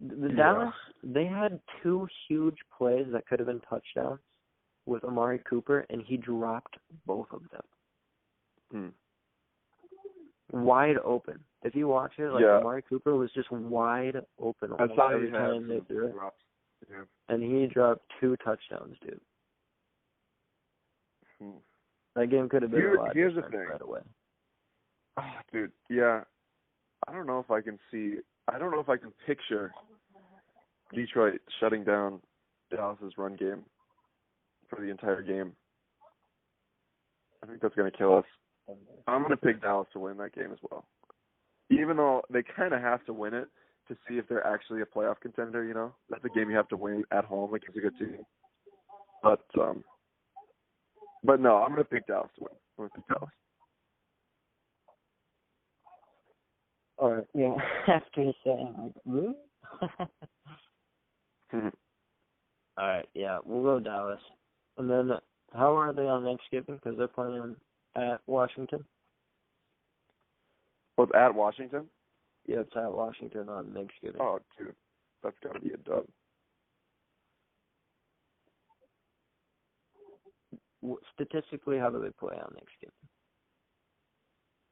the Dallas. They had 2 huge plays that could have been touchdowns with Amari Cooper, and he dropped both of them. Wide open. If you watch it, Amari Cooper was just wide open almost every time they threw it. Yeah. And he dropped 2 touchdowns, dude. That game could have been a lot different right away. Oh, dude, yeah. I don't know if I can picture Detroit shutting down Dallas's run game for the entire game. I think that's going to kill us. I'm going to pick Dallas to win that game as well. Even though they kind of have to win it to see if they're actually a playoff contender, That's a game you have to win at home against a good team. But no, I'm going to pick Dallas to win. I'm going to pick Dallas. All right, yeah. After saying, really? All right, yeah, we'll go Dallas. And then, how are they on Thanksgiving? Because they're playing at Washington. Oh, it's at Washington? Yeah, it's at Washington on Thanksgiving. Oh, dude, that's got to be a dub. Statistically, how do they play on Thanksgiving?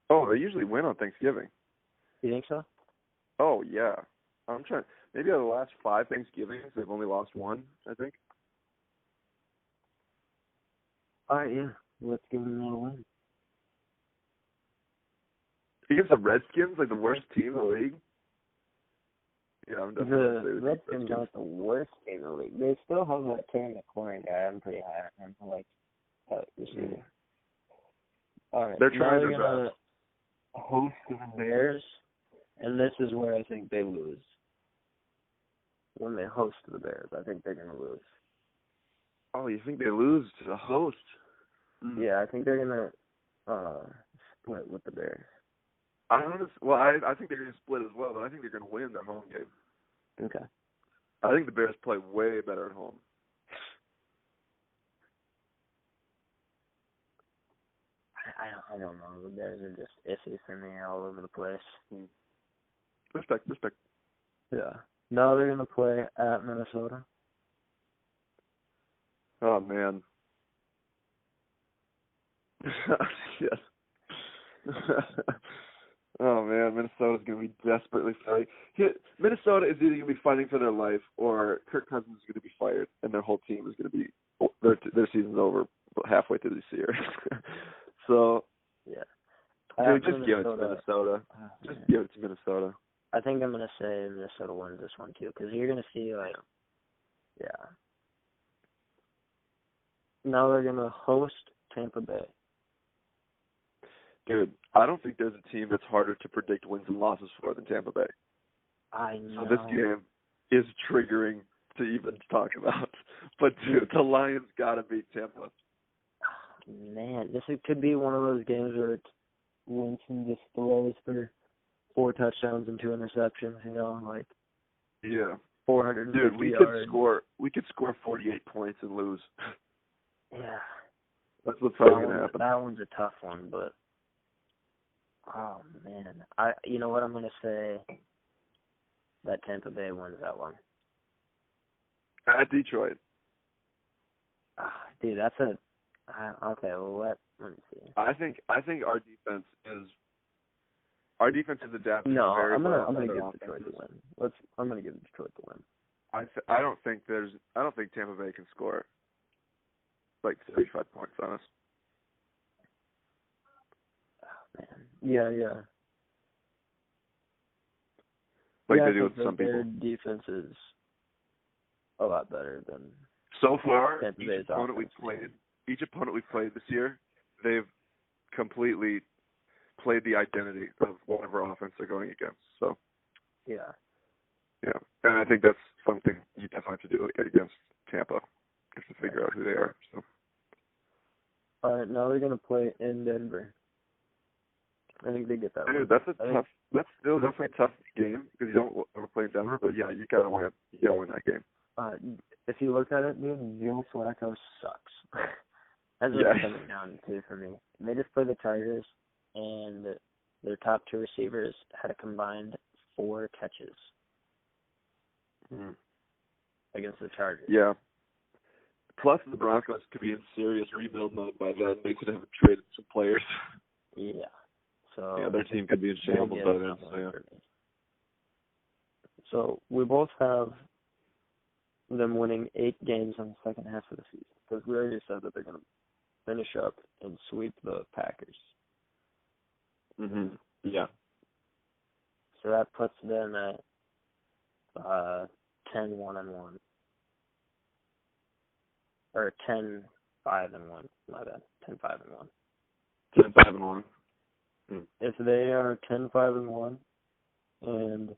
Oh, they usually win on Thanksgiving. You think so? Oh, yeah. Maybe out of the last 5 Thanksgivings, they've only lost 1, I think. All right, yeah. Let's give them another win. Against the Redskins, the worst team in the league? Yeah, I'm definitely the Redskins aren't the worst team in the league. They still have that Terry McLaurin guy. I'm pretty high on him. I like that receiver. All right. They're trying their best. Host the Bears, and this is where I think they lose. When they host the Bears, I think they're going to lose. Oh, you think they lose to the host? Yeah, I think they're going to split with the Bears. I think they're going to split as well, but I think they're going to win their home game. Okay. I think the Bears play way better at home. I don't know. The Bears are just iffy for me all over the place. Respect. Yeah. Now they're going to play at Minnesota. Oh, man. Yes. Oh, man, Minnesota's going to be desperately fighting. Minnesota is either going to be fighting for their life or Kirk Cousins is going to be fired and their whole team is going to be their season's over halfway through this year. So, yeah. Dude, just give it to Minnesota. Just give it to Minnesota. I think I'm going to say Minnesota wins this one, too, because you're going to see, now they're gonna host Tampa Bay. Dude, I don't think there's a team that's harder to predict wins and losses for than Tampa Bay. I know. So this game is triggering to even talk about. But dude, the Lions gotta beat Tampa. Man, this could be one of those games where it's Winston just throws for 4 touchdowns and 2 interceptions. You know, like yeah, 450 dude, we yards. could score 48 points and lose. Yeah, That's what's probably gonna happen. That one's a tough one, but oh man, you know what I'm gonna say? That Tampa Bay wins that one. At Detroit. Dude, that's a okay. Well, let me see. I think our defense is adapting. No, very I'm well. gonna give Detroit the win. I'm gonna give Detroit the win. I don't think Tampa Bay can score like 35 points on us. Oh, man. Yeah. Like they do with some people. Their defense is a lot better than so far. Tampa Each opponent we've played this year, they've completely played the identity of whatever offense they're going against. So yeah, and I think that's something you definitely have to do against Tampa, just to figure out who they are. So. All right, now they're gonna play in Denver. I think they get that. Dude, that's still definitely a tough game because you don't want to play in Denver, but yeah, you gotta win. You gotta win that game. If you look at it, dude, Joe Flacco sucks. That's what it's coming down to for me. They just played the Chargers, and their top 2 receivers had a combined 4 catches against the Chargers. Yeah. Plus, the Broncos could be in serious rebuild mode by then. They could have traded some players. Yeah. So yeah, their team could be in shambles by then. So we both have them winning 8 games in the second half of the season because we already said that they're going to finish up and sweep the Packers. Yeah. So that puts them at 10-1-1. Or 10-5-1. My bad. 10-5-1. 10-5-1. If they are 10-5-1 and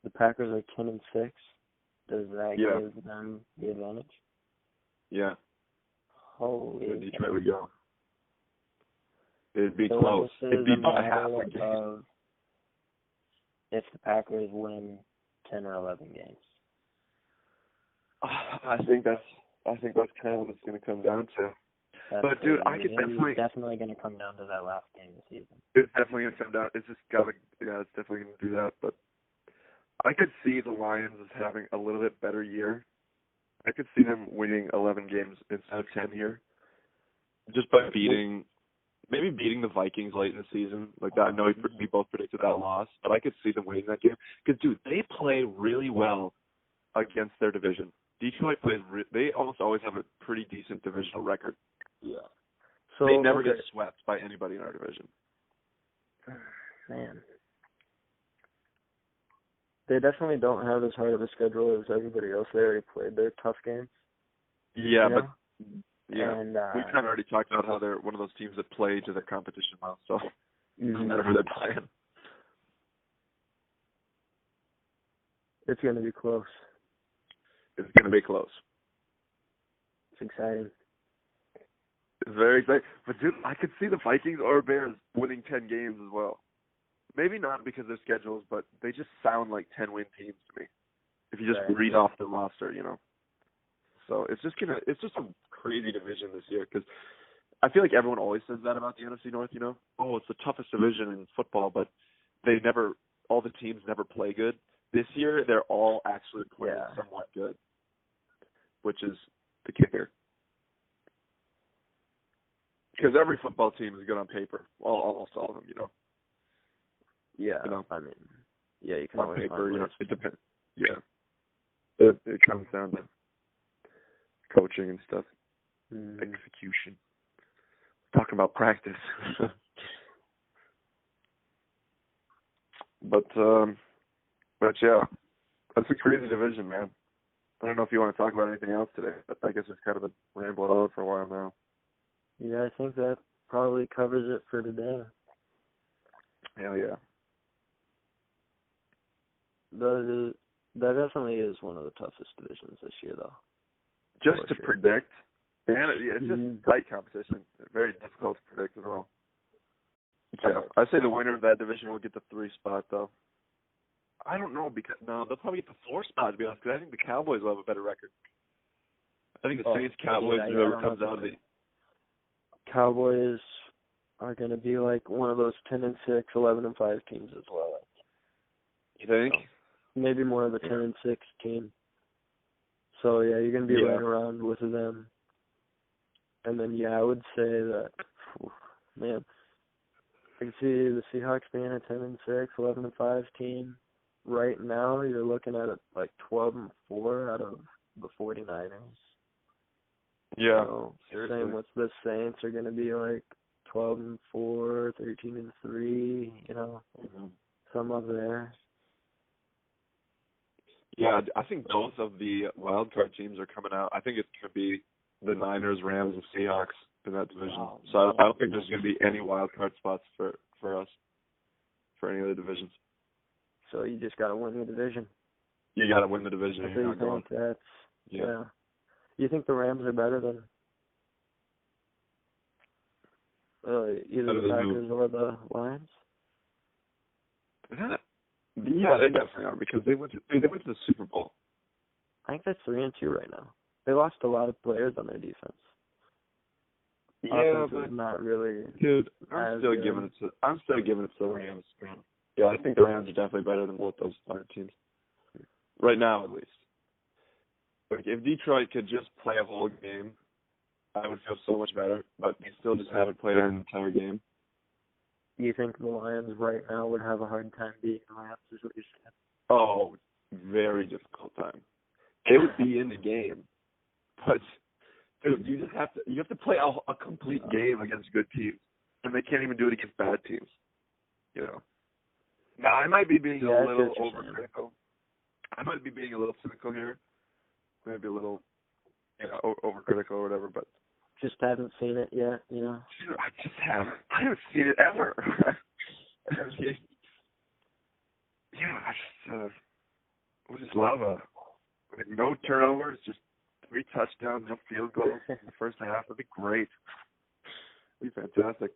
the Packers are 10-6, does that give them the advantage? Yeah. Holy. In Detroit we go. It'd be close. It'd be by half a game. If the Packers win 10 or 11 games. I think that's kind of what it's going to come down to. But dude, I could definitely going to come down to that last game of the season. It's definitely going to come down. It's just it's definitely going to do that. But I could see the Lions as having a little bit better year. I could see them winning 11 games instead of 10 here, just by beating the Vikings late in the season. Like that, I know we both predicted that loss, but I could see them winning that game because dude, they play really well against their division. Detroit plays. They almost always have a pretty decent divisional record. Yeah. So they never get swept by anybody in our division. Man. They definitely don't have as hard of a schedule as everybody else. They already played their tough games. Yeah, but and, we kind of already talked about how they're one of those teams that play to their competition well, so doesn't matter who they're playing. It's going to be close. It's going to be close. It's exciting. It's very exciting. But, dude, I could see the Vikings or Bears winning 10 games as well. Maybe not because of their schedules, but they just sound like 10-win teams to me. If you just read off the roster, you know. So it's just a crazy division this year because I feel like everyone always says that about the NFC North, you know. Oh, it's the toughest division in football, but all the teams never play good. This year, they're all actually playing somewhat good, which is the kicker. Because every football team is good on paper. Almost all of them, you know. Yeah, you know? I mean, yeah, you can on always paper, find it depends. Yeah. It comes down to coaching and stuff. Execution. Talking about practice. But yeah, that's a crazy division, man. I don't know if you want to talk about anything else today, but I guess it's kind of been rambling on for a while now. Yeah, I think that probably covers it for today. Hell yeah. That definitely is one of the toughest divisions this year, though. Just to predict, and it's just tight competition. Very difficult to predict at all. Yeah, I say the winner of that division will get the 3 spot, though. I don't know, because they'll probably get the 4 spot, to be honest, because I think the Cowboys will have a better record. I think the Saints, Cowboys, whoever comes out of the... Cowboys are going to be like one of those 10-6, 11-5 teams as well. You think? So maybe more of a 10-6 team. So, yeah, you're going to be right around with them. And then, I would say that, man, I can see the Seahawks being a 10-6, 11-5 team. Right now, you're looking at like 12-4 out of the 49ers. Yeah. So, same with the Saints are going to be like 12-4, 13-3, some up there. Yeah, I think both of the wild card teams are coming out. I think it's going to be the Niners, Rams, and Seahawks in that division. So I don't think there's going to be any wild card spots for us for any of the divisions. So you just got to win the division. You got to win the division. So you think that's You think the Rams are better than either the Packers or the Lions? Yeah, they definitely are, because they went to the Super Bowl. I think that's 3-2 right now. They lost a lot of players on their defense. Yeah, but not really. Dude, I'm still giving it to the Rams. Yeah, I think the Rams are definitely better than both those other teams. Right now, at least. Like, if Detroit could just play a whole game, I would feel so much better, but they still just haven't played an entire game. You think the Lions right now would have a hard time beating the Rams, is what you're saying? Oh, very difficult time. They would be in the game, but dude, you have to play a complete game against good teams, and they can't even do it against bad teams. Now I might be being a little overcritical. I might be being a little cynical here, maybe a little, overcritical or whatever, but. Just haven't seen it yet, Dude, I just haven't. I haven't seen it ever. I just love no turnovers, just 3 touchdowns, no field goals in the first half. That'd be great. It'd be fantastic.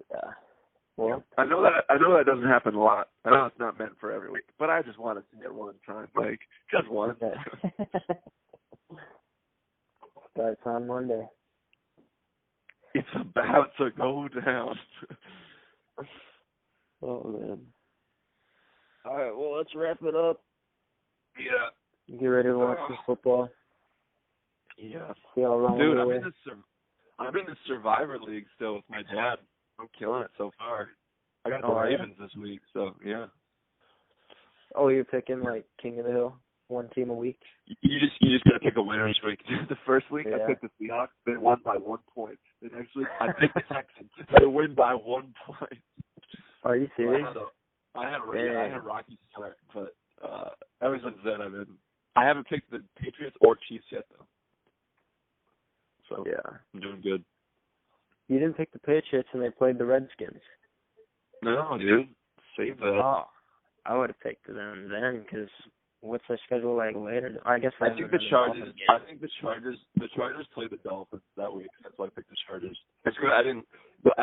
Yeah. Well, I know that doesn't happen a lot. I know it's not meant for every week, but I just want to see it one time, like just one. Starts on Monday. It's about to go down. Oh man. All right. Well, let's wrap it up. Yeah. Get ready to watch some football. Yeah. See how long. Dude, I'm in the Survivor League still with my dad. I'm killing it so far. I got the Ravens this week, so yeah. Oh, you're picking like King of the Hill, one team a week? You just gotta pick a winner each week. The first week I picked the Seahawks, they won by 1 point. The next week I picked the Texans, they win by 1 point. Are you serious? I had a rocky start, but ever since then I haven't picked the Patriots or Chiefs yet though. So I'm doing good. You didn't pick the Patriots and they played the Redskins. No, dude. Save that. Oh, I would have picked them then, because what's their schedule like later? I guess I think the Chargers. The Chargers play the Dolphins that week. That's why I picked the Chargers. It's good. I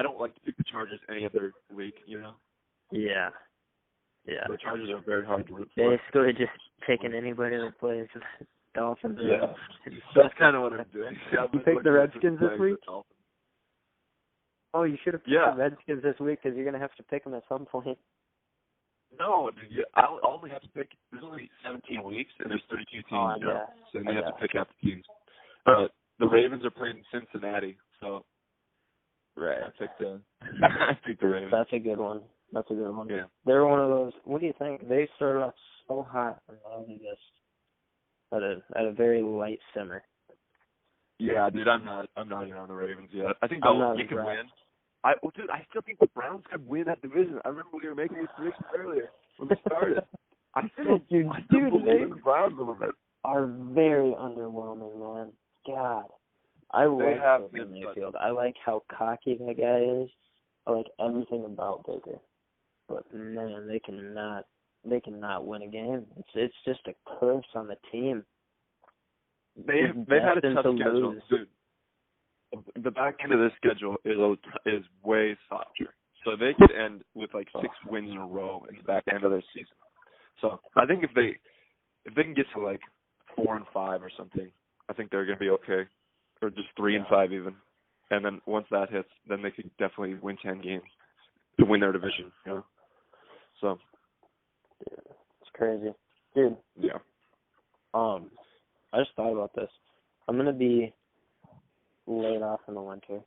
don't like to pick the Chargers any other week. Yeah. Yeah. The Chargers are very hard to root for. Basically, just picking anybody that plays the Dolphins. Yeah. That's kind of what I'm doing. You picked the Redskins this week? Oh, you should have picked the Redskins this week, because you're going to have to pick them at some point. No, dude, I'll only have to pick. There's only 17 weeks, and there's 32 teams. So you have to pick out the teams. The Ravens are playing Cincinnati, so I picked the Ravens. That's a good one. Yeah. They're one of those. What do you think? They started off so hot, and now they just at a very light simmer. Yeah, dude, I'm not in on the Ravens yet. I think they can win. I still think the Browns could win that division. I remember we were making these predictions earlier. when they started. Dude, believe in the Browns a little bit. Are very underwhelming, man. God. I like Baker Mayfield. I like how cocky that guy is. I like everything about Baker. But man, they cannot win a game. It's just a curse on the team. They've had a tough schedule, dude. The back end of this schedule is way softer. So they could end with like 6 wins in a row in the back end of their season. So I think if they can get to like 4-5 or something, I think they're gonna be okay. Or just 3-5 even. And then once that hits, then they could definitely win 10 games to win their division, you know. So it's crazy. Dude. Yeah. I just thought about this. I'm gonna be laid off in the winter.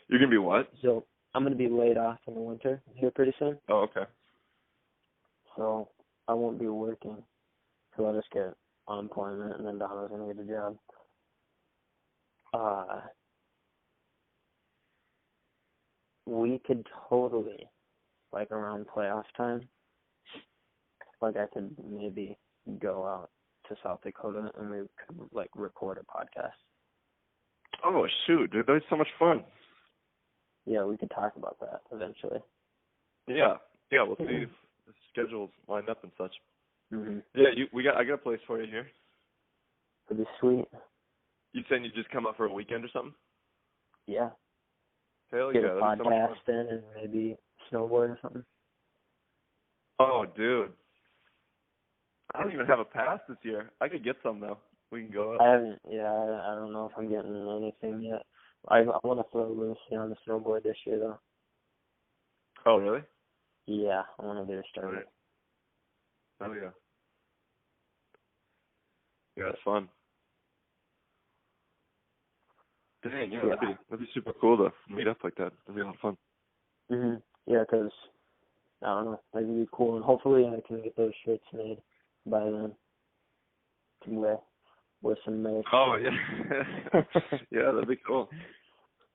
You're gonna be what? So I'm gonna be laid off in the winter here pretty soon. Oh, okay. So I won't be working. So I'll just get unemployment and then Donna's gonna get a job. We could totally, like around playoff time, like I could maybe go out to South Dakota and we could like record a podcast. Oh shoot, dude, that's so much fun. Yeah, we could talk about that eventually. Yeah, we'll see if the schedules line up and such. Mhm. Yeah, I got a place for you here. It'd be sweet. You saying you just come up for a weekend or something? Yeah. Hell Get yeah, a that'd be so much podcast fun. in and maybe snowboard or something. Oh, dude. I don't even have a pass this year. I could get some though. We can go up. I haven't. Yeah, I don't know if I'm getting anything yet. I want to throw loose on the snowboard this year though. Oh, really? Yeah, I want to do a start. Right. Oh yeah. Yeah, it's fun. Dang, yeah, that'd be super cool to meet up like that. That'd be a lot of fun. Mhm. Yeah, 'cause I don't know, that'd be cool, and hopefully I can get those shirts made by then. To wear with some merch. Oh yeah. Yeah, that'd be cool.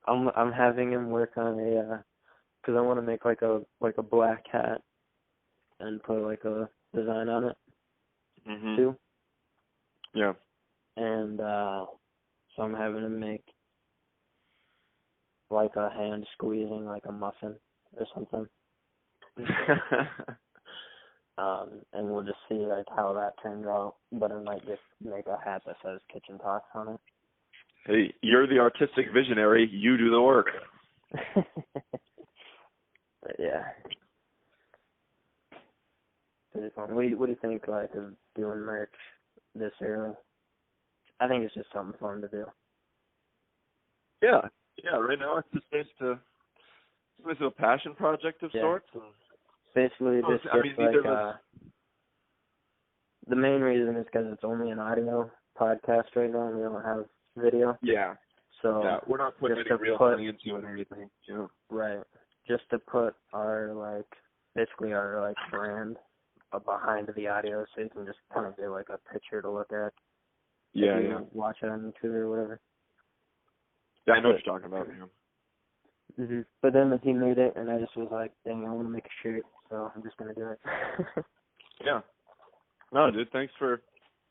I'm having him work on a 'cause I want to make like a black hat and put like a design on it too. Yeah. And so I'm having him make like a hand squeezing like a muffin or something. And we'll just see like how that turns out. But I might just make a hat that says Kitchen Talks on it. Hey, you're the artistic visionary. You do the work. But yeah. Pretty fun. What do you think like of doing merch this era? I think it's just something fun to do. Yeah. Yeah, right now it's just basically a passion project of sorts. And basically, this the main reason is because it's only an audio podcast right now, and we don't have video. Yeah. So yeah, we're not putting any real money into it or anything. You know. Right. Just to put our our brand behind the audio, so you can just kind of get like a picture to look at. Yeah, yeah. Watch it on YouTube or whatever. Yeah, I know what you're talking about. Yeah. Mhm. But then he made it, and I just was like, dang, I want to make a shirt, so I'm just gonna do it. Yeah. No, dude. Thanks for.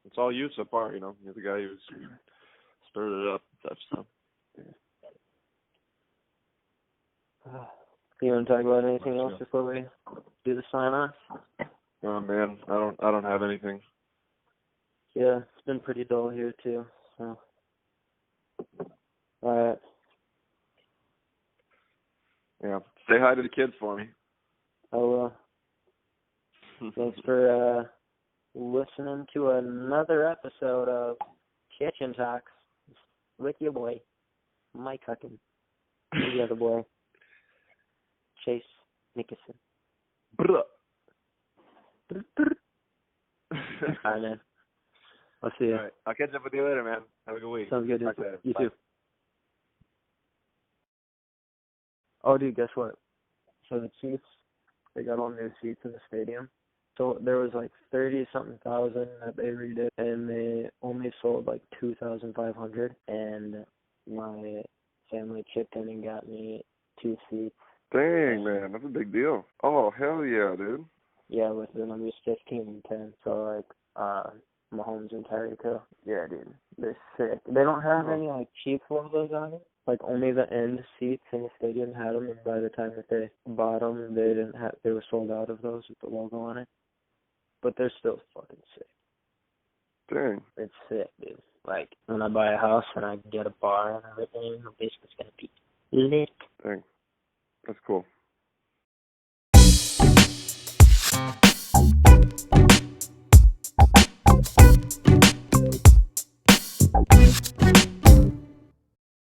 It's all you so far. You know, you're the guy who's started it up and such. So. You want to talk about anything else before we do the sign off? Oh man, I don't have anything. Yeah, it's been pretty dull here too. So. All right. Yeah. Say hi to the kids for me. I will. Thanks for listening to another episode of Kitchen Talks with your boy, Mike Huckin, and the other boy, Chase Nickerson. Bruh. All right, man. I'll see you. All right. I'll catch up with you later, man. Have a good week. Sounds good, dude. You Bye. too. Oh, dude, guess what? So the Chiefs, they got all new seats in the stadium. So there was like 30-something thousand that they redid, and they only sold like 2,500. And my family chipped in and got me 2 seats. Dang, man, that's a big deal. Oh, hell yeah, dude. Yeah, with the numbers 15 and 10. So, like, Mahomes and Tyreek Hill. Yeah, dude. They're sick. They don't have any, like, cheap logos on it. Like, only the end seats in the stadium had them, and by the time that they bought them, they were sold out of those with the logo on it. But they're still fucking sick. Dang. It's sick, dude. Like, when I buy a house and I get a bar and everything, the basement's gonna be lit. Dang. That's cool.